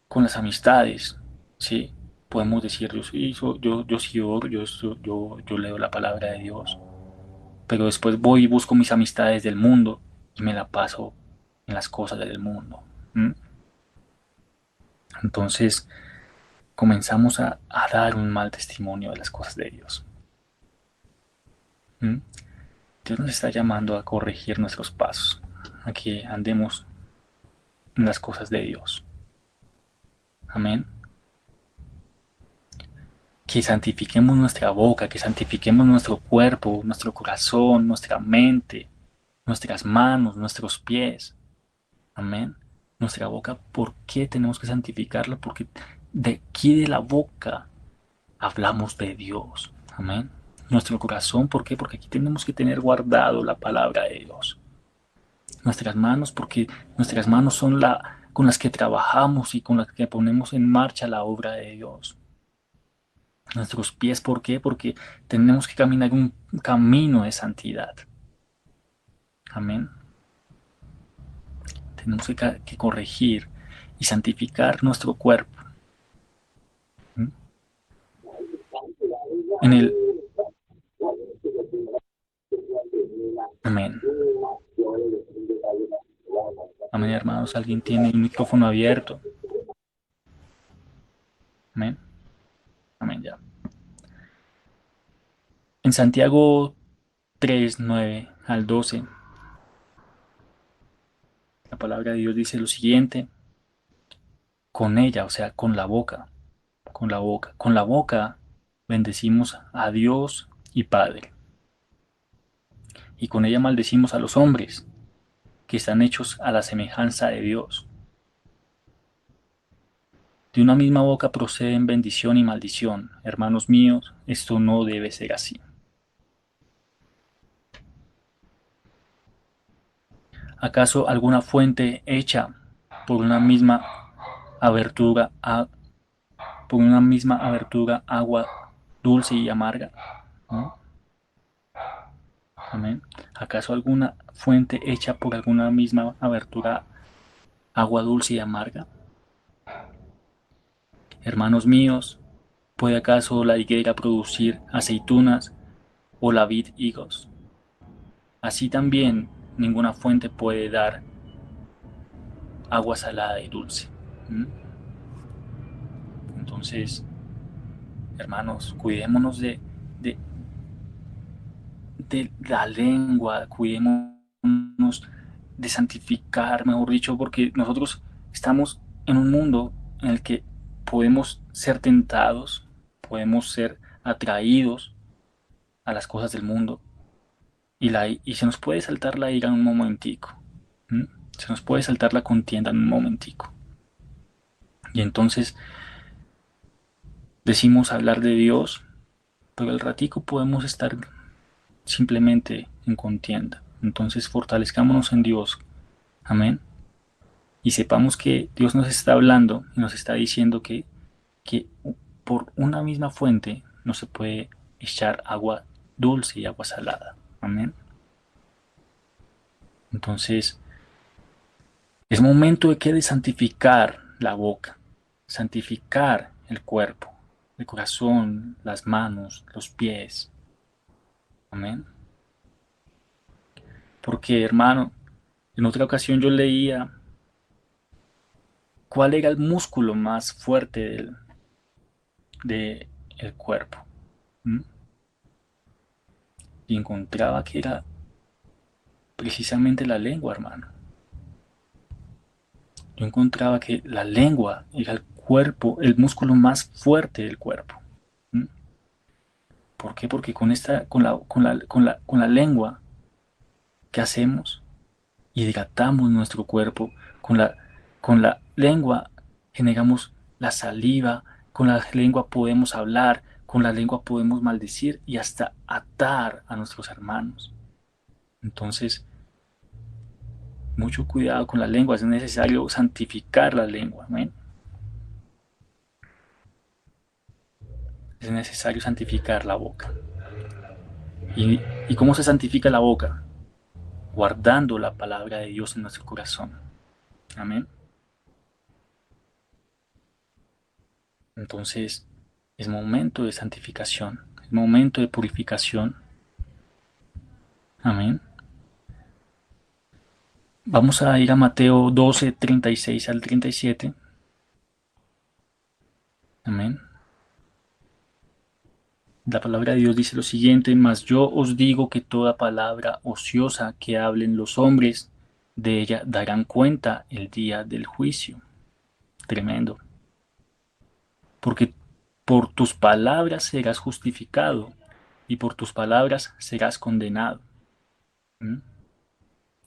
con las amistades, ¿sí? Podemos decir, yo sí oro, yo leo la palabra de Dios, pero después voy y busco mis amistades del mundo y me la paso en las cosas del mundo. ¿M? Entonces comenzamos a dar un mal testimonio de las cosas de Dios. ¿M? Dios nos está llamando a corregir nuestros pasos, a que andemos en las cosas de Dios. Amén. Que santifiquemos nuestra boca, que santifiquemos nuestro cuerpo, nuestro corazón, nuestra mente, nuestras manos, nuestros pies. Amén. Nuestra boca, ¿por qué tenemos que santificarla? Porque de aquí de la boca hablamos de Dios. Amén. Nuestro corazón, ¿por qué? Porque aquí tenemos que tener guardado la palabra de Dios. Nuestras manos, porque nuestras manos son con las que trabajamos y con las que ponemos en marcha la obra de Dios. Nuestros pies, ¿por qué? Porque tenemos que caminar un camino de santidad. Amén. Tenemos que corregir y santificar nuestro cuerpo. ¿Mm? En el Amén. Amén, hermanos. Alguien tiene el micrófono abierto. Amén. Amén, ya. En Santiago 3, 9 al 12, la palabra de Dios dice lo siguiente: con ella, o sea, con la boca bendecimos a Dios y Padre, y con ella maldecimos a los hombres que están hechos a la semejanza de Dios. De una misma boca proceden bendición y maldición. Hermanos míos, esto no debe ser así. ¿Acaso alguna fuente hecha por una misma abertura, por una misma abertura agua dulce y amarga? ¿No? Amén. ¿Acaso alguna fuente hecha por alguna misma abertura agua dulce y amarga? Hermanos míos, ¿puede acaso la higuera producir aceitunas o la vid higos? Así también ninguna fuente puede dar agua salada y dulce. ¿Mm? Entonces, hermanos, cuidémonos de, de la lengua, cuidémonos de santificar, mejor dicho, porque nosotros estamos en un mundo en el que podemos ser tentados, podemos ser atraídos a las cosas del mundo y se nos puede saltar la ira en un momentico. ¿M? Se nos puede saltar la contienda en un momentico. Y entonces decimos hablar de Dios, pero al ratico podemos estar simplemente en contienda. Entonces fortalezcámonos en Dios. Amén. Y sepamos que Dios nos está hablando y nos está diciendo que por una misma fuente no se puede echar agua dulce y agua salada. Amén. Entonces, es momento de santificar la boca, santificar el cuerpo, el corazón, las manos, los pies. Amén. Porque, hermano, en otra ocasión yo leía cuál era el músculo más fuerte del cuerpo. ¿Mm? Y encontraba que era precisamente la lengua, hermano. Yo encontraba que la lengua era el cuerpo, el músculo más fuerte del cuerpo. ¿Mm? ¿Por qué? Porque con la lengua, ¿qué hacemos? Hidratamos nuestro cuerpo. Con la lengua generamos la saliva, con la lengua podemos hablar, con la lengua podemos maldecir y hasta atar a nuestros hermanos. Entonces, mucho cuidado con la lengua, es necesario santificar la lengua. ¿Amén? Es necesario santificar la boca. ¿Y cómo se santifica la boca? Guardando la palabra de Dios en nuestro corazón. Amén. Entonces, es momento de santificación, es momento de purificación. Amén. Vamos a ir a Mateo 12, 36 al 37. Amén. La palabra de Dios dice lo siguiente: mas yo os digo que toda palabra ociosa que hablen los hombres, de ella darán cuenta el día del juicio. Tremendo. Porque por tus palabras serás justificado y por tus palabras serás condenado. ¿Mm?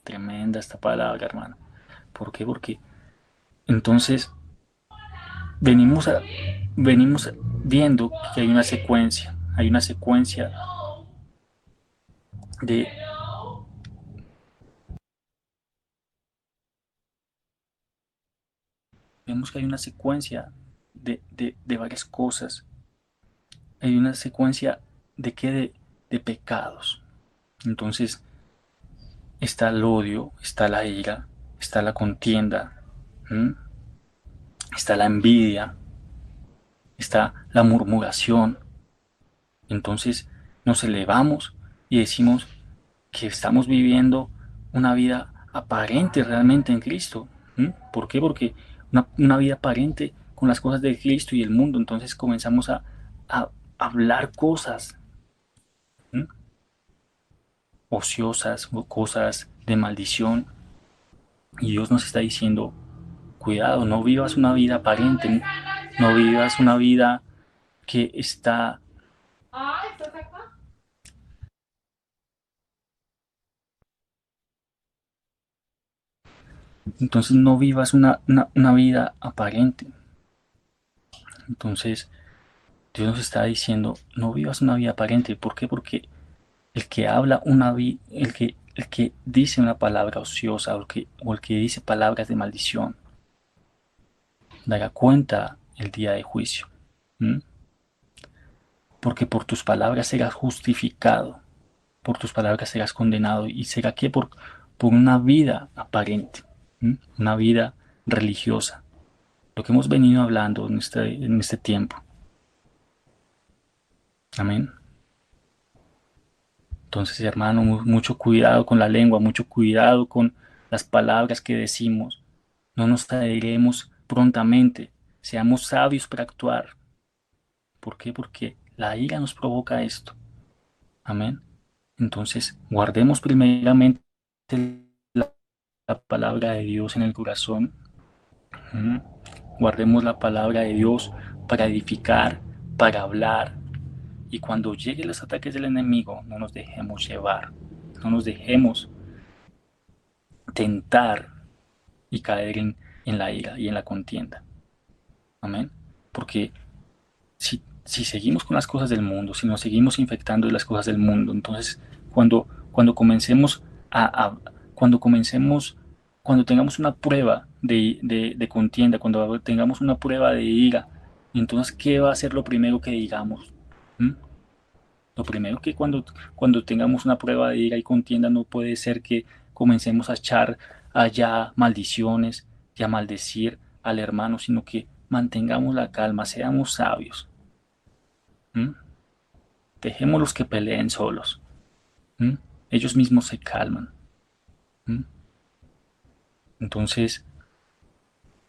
Tremenda esta palabra, hermano. ¿Por qué? Porque entonces venimos, venimos viendo que hay una secuencia de, vemos que hay una secuencia de varias cosas. Hay una secuencia de qué de pecados. Entonces está el odio, está la ira, está la contienda, ¿m? Está la envidia, está la murmuración. Entonces nos elevamos y decimos que estamos viviendo una vida aparente realmente en Cristo. ¿M? ¿Por qué? Porque una vida aparente con las cosas de Cristo y el mundo. Entonces comenzamos a hablar cosas, ¿m? Ociosas o cosas de maldición. Y Dios nos está diciendo, cuidado, no vivas una vida aparente, no vivas una vida que está. Entonces no vivas una vida aparente. Entonces Dios nos está diciendo, no vivas una vida aparente. ¿Por qué? Porque el que habla una vida, el que dice una palabra ociosa o el que dice palabras de maldición, dará cuenta el día de juicio. ¿Mm? Porque por tus palabras serás justificado, por tus palabras serás condenado. ¿Y será que por una vida aparente? ¿Mm? Una vida religiosa? Lo que hemos venido hablando en este tiempo. Amén. Entonces, hermano, mucho cuidado con la lengua, mucho cuidado con las palabras que decimos. No nos adheriremos prontamente. Seamos sabios para actuar. ¿Por qué? Porque la ira nos provoca esto. Amén. Entonces, guardemos primeramente la, la palabra de Dios en el corazón. Ujú. Guardemos la palabra de Dios para edificar, para hablar. Y cuando lleguen los ataques del enemigo, no nos dejemos llevar, no nos dejemos tentar y caer en la ira y en la contienda. Amén. Porque si seguimos con las cosas del mundo, si nos seguimos infectando de las cosas del mundo, entonces cuando comencemos cuando comencemos, cuando tengamos una prueba de contienda, cuando tengamos una prueba de ira, entonces, ¿qué va a ser lo primero que digamos? ¿Mm? Lo primero que cuando tengamos una prueba de ira y contienda no puede ser que comencemos a echar allá maldiciones y a maldecir al hermano, sino que mantengamos la calma, seamos sabios. ¿M? Dejémoslos que peleen solos. ¿M? Ellos mismos se calman. ¿M? Entonces,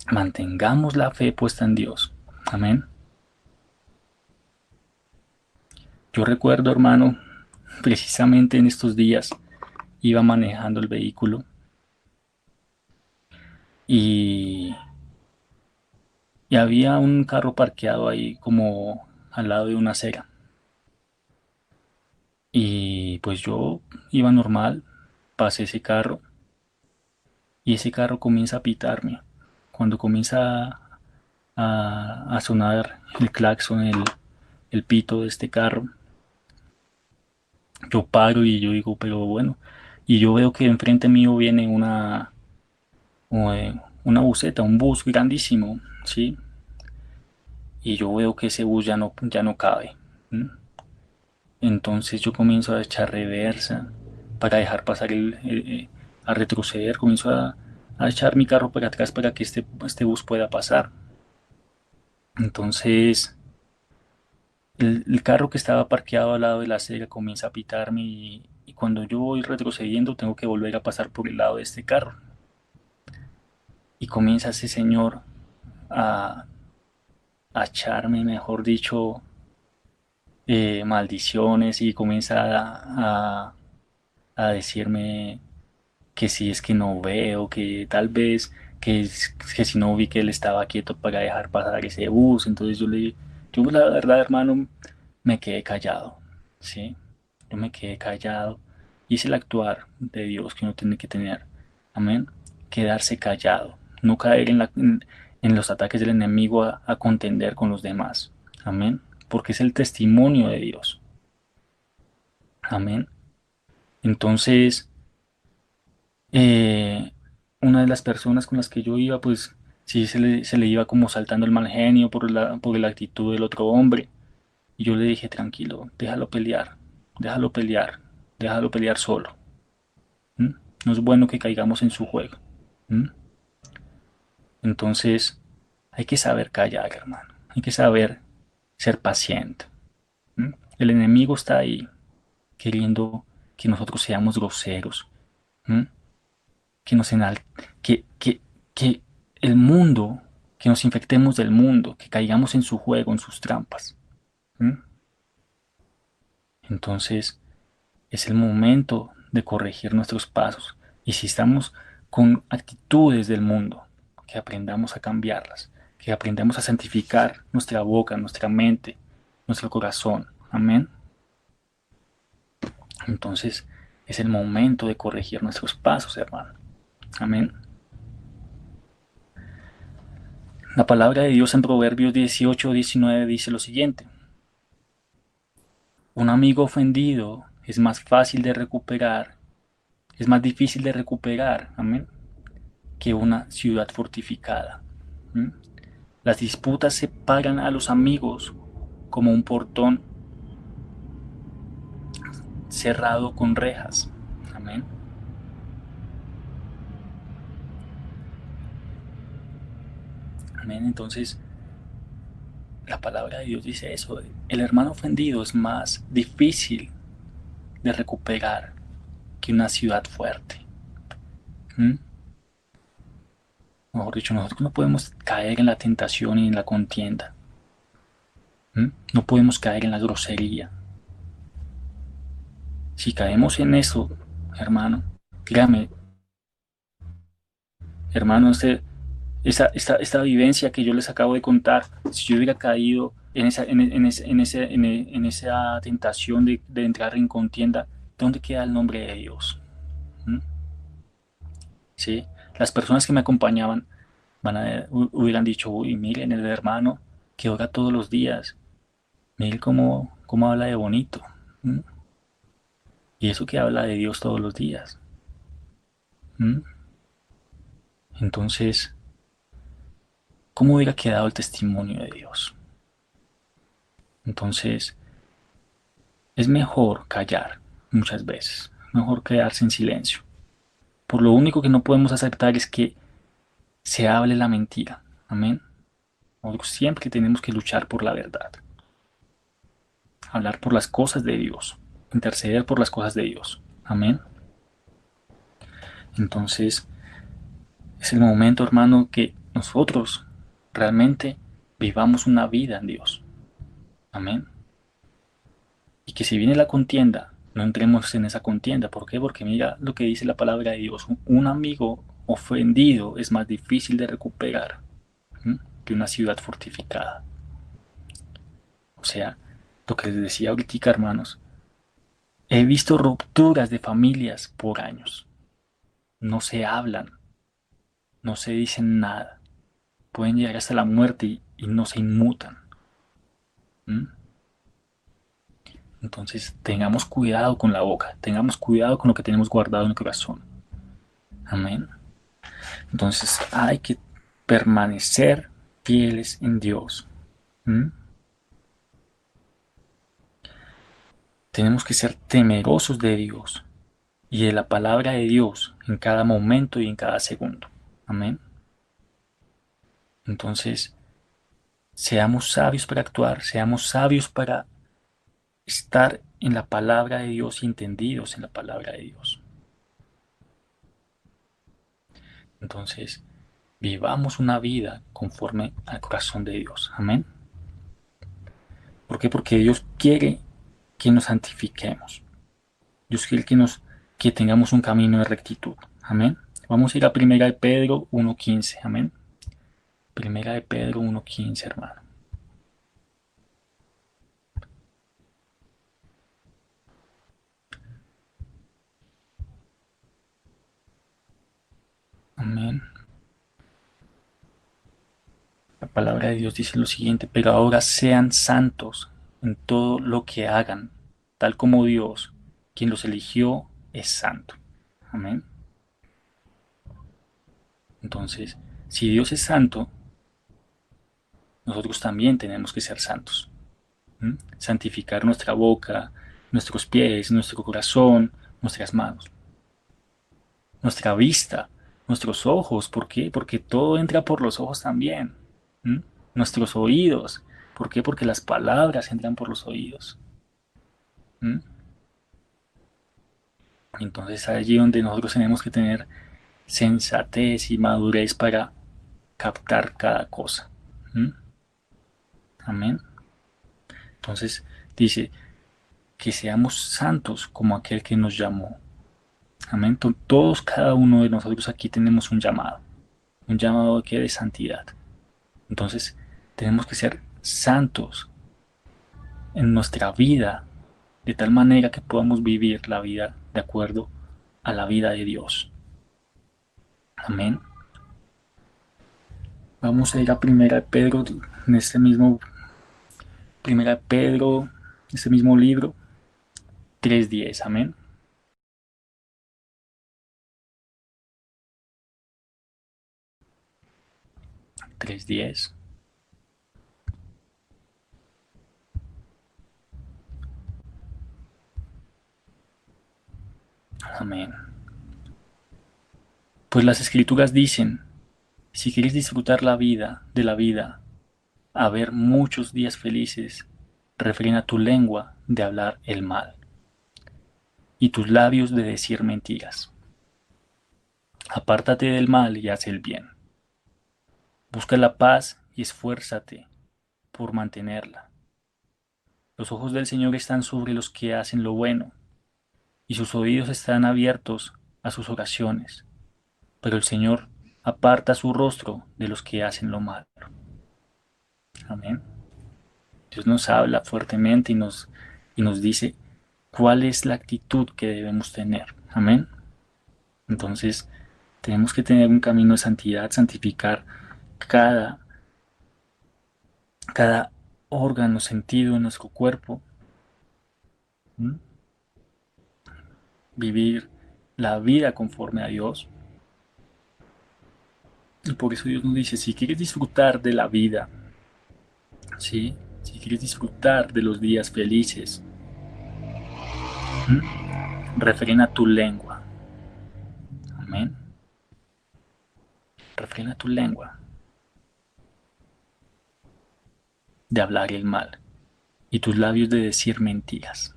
mantengamos la fe puesta en Dios. Amén. Yo recuerdo, hermano, precisamente en estos días iba manejando el vehículo y y había un carro parqueado ahí como al lado de una acera. Y pues yo iba normal, pasé ese carro y ese carro comienza a pitarme. Cuando comienza a sonar el claxon, el pito de este carro, yo paro y yo digo, pero bueno, y yo veo que enfrente mío viene una buseta, un bus grandísimo, ¿sí? Y yo veo que ese bus ya no cabe. ¿M? Entonces yo comienzo a echar reversa para dejar pasar a retroceder, comienzo a echar mi carro para atrás para que este bus pueda pasar. Entonces el carro que estaba parqueado al lado de la acera comienza a pitarme y cuando yo voy retrocediendo tengo que volver a pasar por el lado de este carro. Y comienza ese señor a, a echarme, mejor dicho, maldiciones y comienza a decirme que si es que no veo, que tal vez, que si no vi que él estaba quieto para dejar pasar ese bus. Entonces yo la verdad, hermano, me quedé callado, ¿sí? Yo me quedé callado. Hice el actuar de Dios que uno tiene que tener. Amén. Quedarse callado. No caer en los ataques del enemigo a contender con los demás. Amén. Porque es el testimonio de Dios. Amén. Entonces, eh, una de las personas con las que yo iba, pues sí se le iba como saltando el mal genio por la actitud del otro hombre. Y yo le dije, tranquilo, déjalo pelear, déjalo pelear solo. ¿M? No es bueno que caigamos en su juego. ¿M? Entonces, hay que saber callar, hermano. Hay que saber ser paciente. ¿M? El enemigo está ahí queriendo que nosotros seamos groseros. ¿M? Que nos enal que el mundo, que nos infectemos del mundo, que caigamos en su juego, en sus trampas. ¿M? Entonces, es el momento de corregir nuestros pasos. Y si estamos con actitudes del mundo, que aprendamos a cambiarlas, que aprendamos a santificar nuestra boca, nuestra mente, nuestro corazón. Amén. Entonces es el momento de corregir nuestros pasos, hermano. Amén. La palabra de Dios en Proverbios 18-19 dice lo siguiente. Un amigo ofendido es más fácil de recuperar, es más difícil de recuperar, amén, que una ciudad fortificada. ¿Mm? Las disputas separan a los amigos como un portón cerrado con rejas. Amén. Amén. Entonces, la palabra de Dios dice eso. El hermano ofendido es más difícil de recuperar que una ciudad fuerte. ¿Mm? Mejor dicho, nosotros no podemos caer en la tentación y en la contienda. ¿Mm? No podemos caer en la grosería. Si caemos en eso, hermano, créame, hermano, esta vivencia que yo les acabo de contar, si yo hubiera caído en esa tentación de entrar en contienda, ¿dónde queda el nombre de Dios? ¿Mm? ¿Sí? Las personas que me acompañaban hubieran dicho, uy, miren el hermano que ora todos los días, miren cómo habla de bonito. ¿Mm? Y eso que habla de Dios todos los días. ¿Mm? Entonces, ¿cómo hubiera quedado el testimonio de Dios? Entonces, es mejor callar muchas veces, mejor quedarse en silencio. Por lo único que no podemos aceptar es que se hable la mentira. Amén. Nosotros siempre tenemos que luchar por la verdad, hablar por las cosas de Dios, interceder por las cosas de Dios. Amén. Entonces, es el momento, hermano, que nosotros realmente vivamos una vida en Dios. Amén. Y que si viene la contienda, no entremos en esa contienda. ¿Por qué? Porque mira lo que dice la palabra de Dios. Un amigo ofendido es más difícil de recuperar, ¿m? Que una ciudad fortificada. O sea, lo que les decía ahorita, hermanos, he visto rupturas de familias por años. No se hablan, no se dicen nada. Pueden llegar hasta la muerte y no se inmutan. ¿M? Entonces, tengamos cuidado con la boca, tengamos cuidado con lo que tenemos guardado en el corazón. Amén. Entonces hay que permanecer fieles en Dios. ¿Mm? Tenemos que ser temerosos de Dios y de la palabra de Dios en cada momento y en cada segundo. Amén. Entonces, seamos sabios para actuar, seamos sabios para estar en la palabra de Dios y entendidos en la palabra de Dios. Entonces, vivamos una vida conforme al corazón de Dios. Amén. ¿Por qué? Porque Dios quiere que nos santifiquemos. Dios quiere que tengamos un camino de rectitud. Amén. Vamos a ir a Primera de Pedro 1:15. Amén. Primera de Pedro 1:15, hermano. Amén. La palabra de Dios dice lo siguiente: pero ahora sean santos en todo lo que hagan, tal como Dios, quien los eligió, es santo. Amén. Entonces, si Dios es santo, nosotros también tenemos que ser santos. Santificar nuestra boca, nuestros pies, nuestro corazón, nuestras manos, nuestra vista, nuestros ojos. ¿Por qué? Porque todo entra por los ojos también. ¿Mm? Nuestros oídos. ¿Por qué? Porque las palabras entran por los oídos. ¿Mm? Entonces allí donde nosotros tenemos que tener sensatez y madurez para captar cada cosa. ¿Mm? Amén. Entonces dice que seamos santos como aquel que nos llamó. Amén. Todos, cada uno de nosotros aquí tenemos un llamado de, ¿qué? De santidad. Entonces tenemos que ser santos en nuestra vida, de tal manera que podamos vivir la vida de acuerdo a la vida de Dios. Amén. Vamos a ir a Primera de Pedro, en Primera de Pedro, este mismo libro, 3:10. Amén. 3:10. Amén. Pues las escrituras dicen: si quieres disfrutar de la vida, haber muchos días felices, refrena tu lengua de hablar el mal y tus labios de decir mentiras. Apártate del mal y haz el bien. Busca la paz y esfuérzate por mantenerla. Los ojos del Señor están sobre los que hacen lo bueno, y sus oídos están abiertos a sus oraciones, pero el Señor aparta su rostro de los que hacen lo malo. Amén. Dios nos habla fuertemente y nos dice cuál es la actitud que debemos tener. Amén. Entonces, tenemos que tener un camino de santidad, santificar cada, cada órgano, sentido en nuestro cuerpo. ¿Mm? Vivir la vida conforme a Dios. Y por eso Dios nos dice: si quieres disfrutar de la vida, ¿sí? Si quieres disfrutar de los días felices, refrena tu lengua. Amén. Refrena tu lengua de hablar el mal y tus labios de decir mentiras.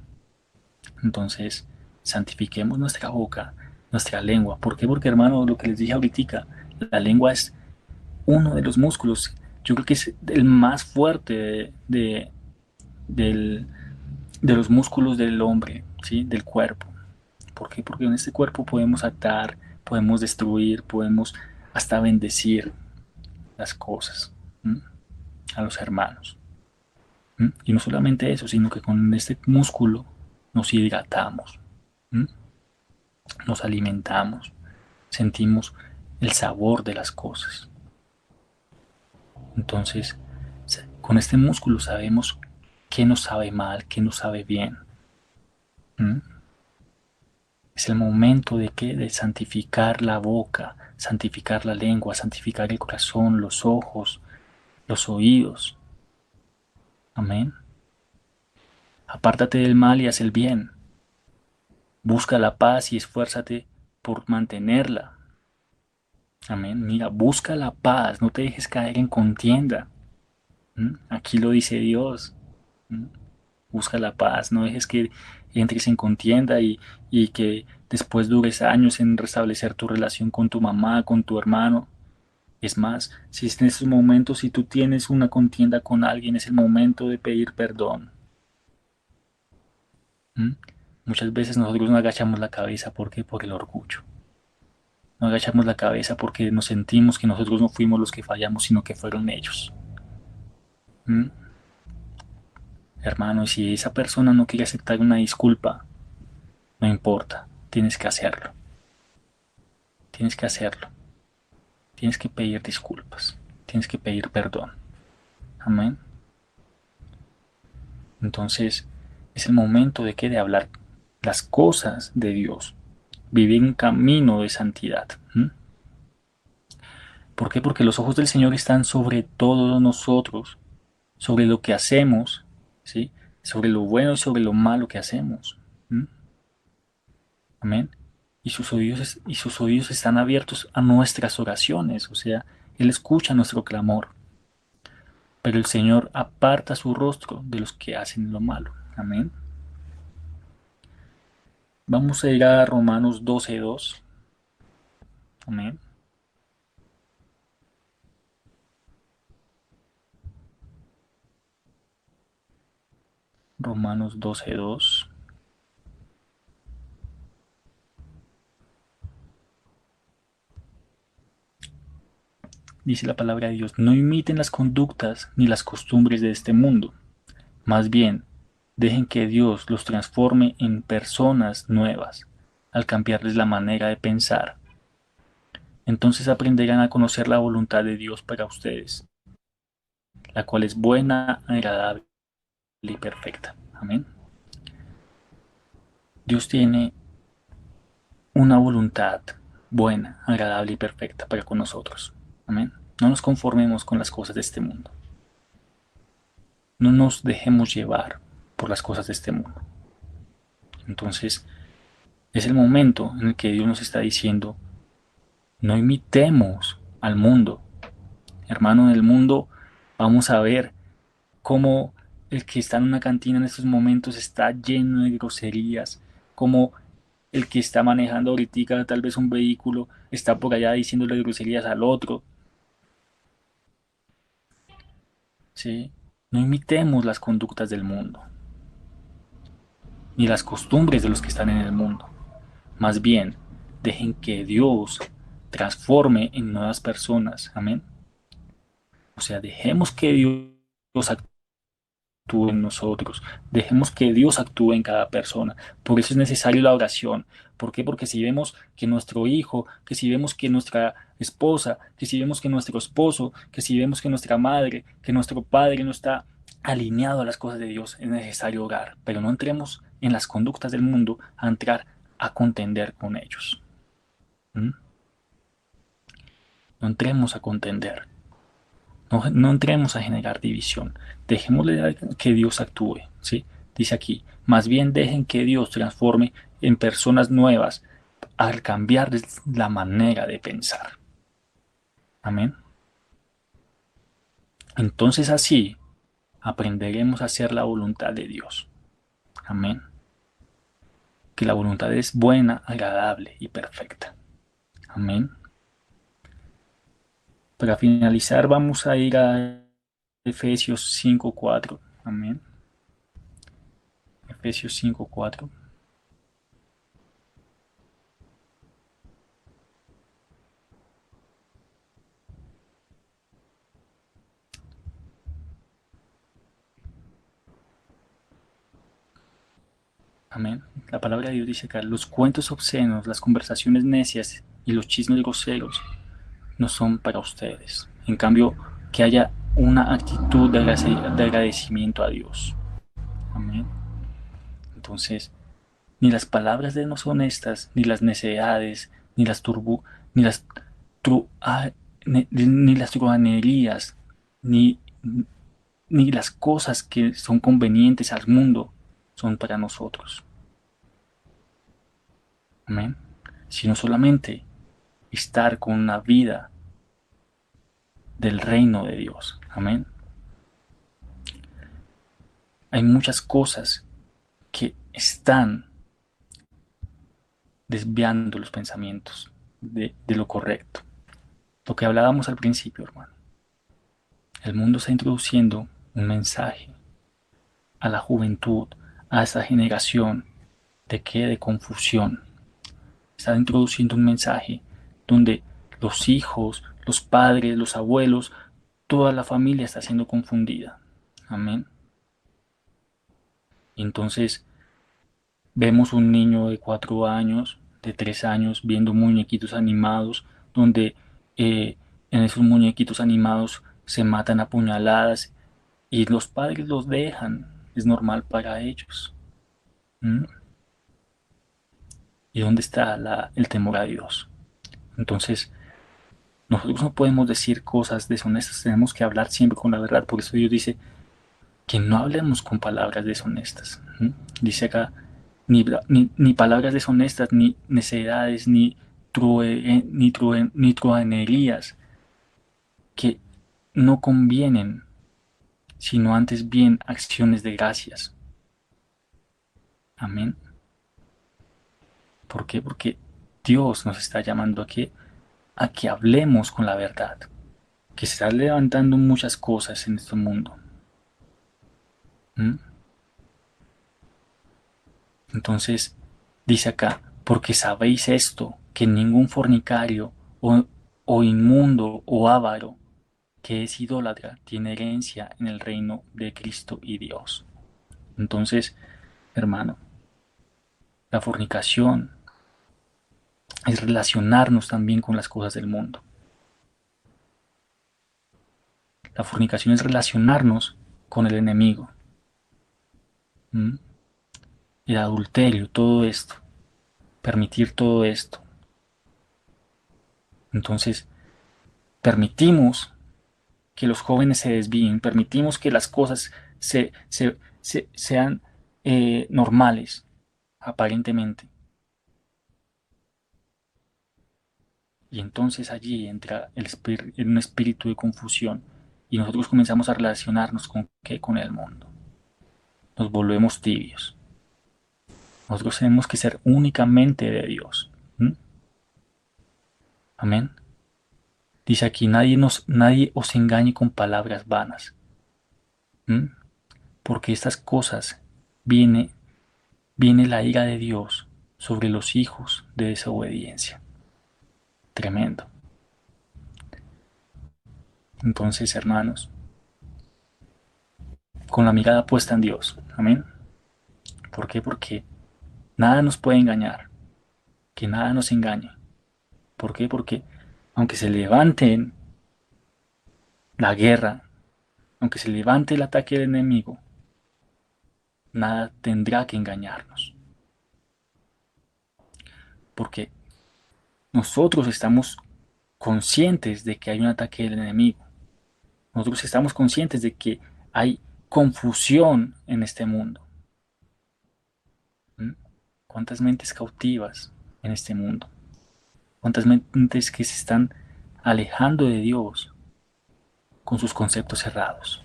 Entonces, santifiquemos nuestra boca, nuestra lengua. ¿Por qué? Porque, hermano, lo que les dije ahorita, la lengua es uno de los músculos. Yo creo que es el más fuerte del, de los músculos del hombre, ¿sí? Del cuerpo. ¿Por qué? Porque en este cuerpo podemos atar, podemos destruir, podemos hasta bendecir las cosas, ¿m? A los hermanos. ¿M? Y no solamente eso, sino que con este músculo nos hidratamos, ¿m? Nos alimentamos, sentimos el sabor de las cosas. Entonces, con este músculo sabemos qué nos sabe mal, qué nos sabe bien. ¿M? Es el momento de qué, de santificar la boca, santificar la lengua, santificar el corazón, los ojos, los oídos. Amén. Apártate del mal y haz el bien. Busca la paz y esfuérzate por mantenerla. Amén. Mira, busca la paz, no te dejes caer en contienda. ¿Mm? Aquí lo dice Dios. ¿Mm? Busca la paz, no dejes que entres en contienda y que después dures años en restablecer tu relación con tu mamá, con tu hermano. Es más, si en estos momentos, si tú tienes una contienda con alguien, es el momento de pedir perdón. ¿Mm? Muchas veces nosotros no agachamos la cabeza, ¿por qué? Por el orgullo. No agachamos la cabeza porque nos sentimos que nosotros no fuimos los que fallamos, sino que fueron ellos. ¿Mm? Hermano, y si esa persona no quiere aceptar una disculpa, no importa, tienes que hacerlo. Tienes que hacerlo. Tienes que pedir disculpas. Tienes que pedir perdón. Amén. Entonces, es el momento de que de hablar las cosas de Dios. Vivir un camino de santidad. ¿Mm? ¿Por qué? Porque los ojos del Señor están sobre todos nosotros, sobre lo que hacemos, ¿sí? Sobre lo bueno y sobre lo malo que hacemos. ¿Mm? Amén. Y sus oídos están abiertos a nuestras oraciones, o sea, Él escucha nuestro clamor, pero el Señor aparta su rostro de los que hacen lo malo. Amén. Vamos a ir a Romanos 12:2. Amén. Romanos 12:2. Dice la palabra de Dios, no imiten las conductas ni las costumbres de este mundo. Más bien, dejen que Dios los transforme en personas nuevas al cambiarles la manera de pensar. Entonces aprenderán a conocer la voluntad de Dios para ustedes, la cual es buena, agradable y perfecta. Amén. Dios tiene una voluntad buena, agradable y perfecta para con nosotros. Amén. No nos conformemos con las cosas de este mundo. No nos dejemos llevar por las cosas de este mundo. Entonces, es el momento en el que Dios nos está diciendo, no imitemos al mundo. Hermano, en el mundo vamos a ver cómo el que está en una cantina en estos momentos está lleno de groserías, cómo el que está manejando ahorita tal vez un vehículo está por allá diciéndole groserías al otro, ¿sí? No imitemos las conductas del mundo, ni las costumbres de los que están en el mundo. Más bien, dejen que Dios transforme en nuevas personas. Amén. O sea, dejemos que Dios actúe en nosotros. Dejemos que Dios actúe en cada persona. Por eso es necesario la oración. ¿Por qué? Porque si vemos que nuestro hijo, que si vemos que nuestra esposa, que si vemos que nuestro esposo, que si vemos que nuestra madre, que nuestro padre no está alineado a las cosas de Dios, es necesario orar. Pero no entremos en las conductas del mundo a entrar a contender con ellos. ¿Mm? No entremos a contender. No entremos a generar división. Dejémosle que Dios actúe, ¿sí? Dice aquí, más bien dejen que Dios transforme en personas nuevas al cambiar la manera de pensar. Amén. Entonces así aprenderemos a hacer la voluntad de Dios. Amén. Que la voluntad es buena, agradable y perfecta. Amén. Para finalizar vamos a ir a Efesios 5:4. Amén. Efesios 5:4. Amén. La palabra de Dios dice acá, los cuentos obscenos, las conversaciones necias y los chismes groseros no son para ustedes. En cambio, que haya una actitud de agradecimiento a Dios. Amén. Entonces, ni las palabras deshonestas, ni las necedades, ni las ni las tru- ah, ni las truhanerías, ni, ni las cosas que son convenientes al mundo son para nosotros. Amén. Sino solamente estar con una vida del reino de Dios. Amén. Hay muchas cosas que están desviando los pensamientos de lo correcto. Lo que hablábamos al principio, hermano. El mundo está introduciendo un mensaje a la juventud, a esta generación de qué, de confusión. Está introduciendo un mensaje donde los hijos, los padres, los abuelos, toda la familia está siendo confundida. Amén. Y entonces vemos un niño de 4 años, de 3 años, viendo muñequitos animados, donde en esos muñequitos animados se matan a puñaladas y los padres los dejan. Es normal para ellos. ¿Mm? ¿Y dónde está el temor a Dios? Entonces, nosotros no podemos decir cosas deshonestas, tenemos que hablar siempre con la verdad. Por eso Dios dice que no hablemos con palabras deshonestas. ¿Mm? Dice acá, ni palabras deshonestas, ni necedades, ni truhanerías que no convienen, sino antes bien acciones de gracias. Amén. ¿Por qué? Porque Dios nos está llamando a que hablemos con la verdad, que se están levantando muchas cosas en este mundo. ¿Mm? Entonces, dice acá, porque sabéis esto, que ningún fornicario o inmundo o avaro que es idólatra tiene herencia en el reino de Cristo y Dios. Entonces, hermano, la fornicación es relacionarnos también con las cosas del mundo. La fornicación es relacionarnos con el enemigo. ¿Mm? El adulterio, todo esto, permitir todo esto. Entonces, permitimos que los jóvenes se desvíen, permitimos que las cosas sean normales, aparentemente. Y entonces allí entra un espíritu de confusión y nosotros comenzamos a relacionarnos con qué, con el mundo. Nos volvemos tibios. Nosotros tenemos que ser únicamente de Dios. ¿Mm? Amén. Dice aquí, nadie os engañe con palabras vanas. ¿Mm? Porque estas cosas viene, viene la ira de Dios sobre los hijos de desobediencia. Tremendo. Entonces, hermanos, con la mirada puesta en Dios. Amén. ¿Por qué? Porque nada nos puede engañar. Que nada nos engañe. ¿Por qué? Porque aunque se levanten la guerra, aunque se levante el ataque del enemigo, nada tendrá que engañarnos. Porque nosotros estamos conscientes de que hay un ataque del enemigo. Nosotros estamos conscientes de que hay confusión en este mundo. ¿Mm? ¿Cuántas mentes cautivas en este mundo? ¿Cuántas mentes que se están alejando de Dios con sus conceptos cerrados?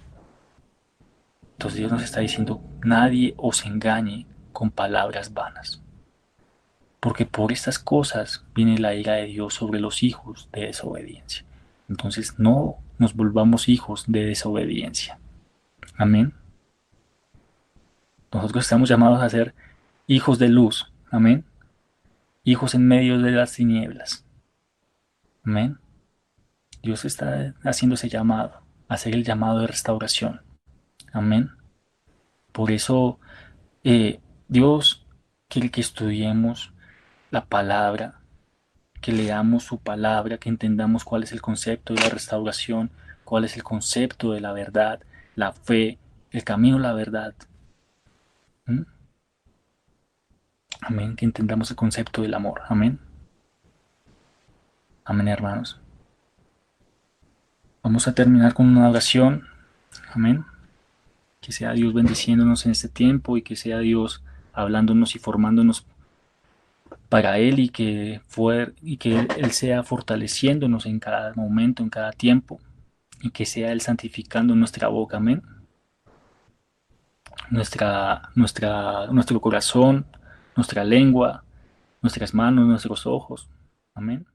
Entonces Dios nos está diciendo, nadie os engañe con palabras vanas. Porque por estas cosas viene la ira de Dios sobre los hijos de desobediencia. Entonces no nos volvamos hijos de desobediencia. Amén. Nosotros estamos llamados a ser hijos de luz. Amén. Hijos en medio de las tinieblas. Amén. Dios está haciendo ese llamado, hacer el llamado de restauración. Amén. Por eso Dios quiere que estudiemos la palabra, que leamos su palabra, que entendamos cuál es el concepto de la restauración, cuál es el concepto de la verdad, la fe, el camino a la verdad. ¿Mm? Amén, que entendamos el concepto del amor. Amén. Amén, hermanos. Vamos a terminar con una oración. Amén. Que sea Dios bendiciéndonos en este tiempo y que sea Dios hablándonos y formándonos para Él y que Él sea fortaleciéndonos en cada momento, en cada tiempo y que sea Él santificando nuestra boca, amén. Nuestro corazón, nuestra lengua, nuestras manos, nuestros ojos, amén.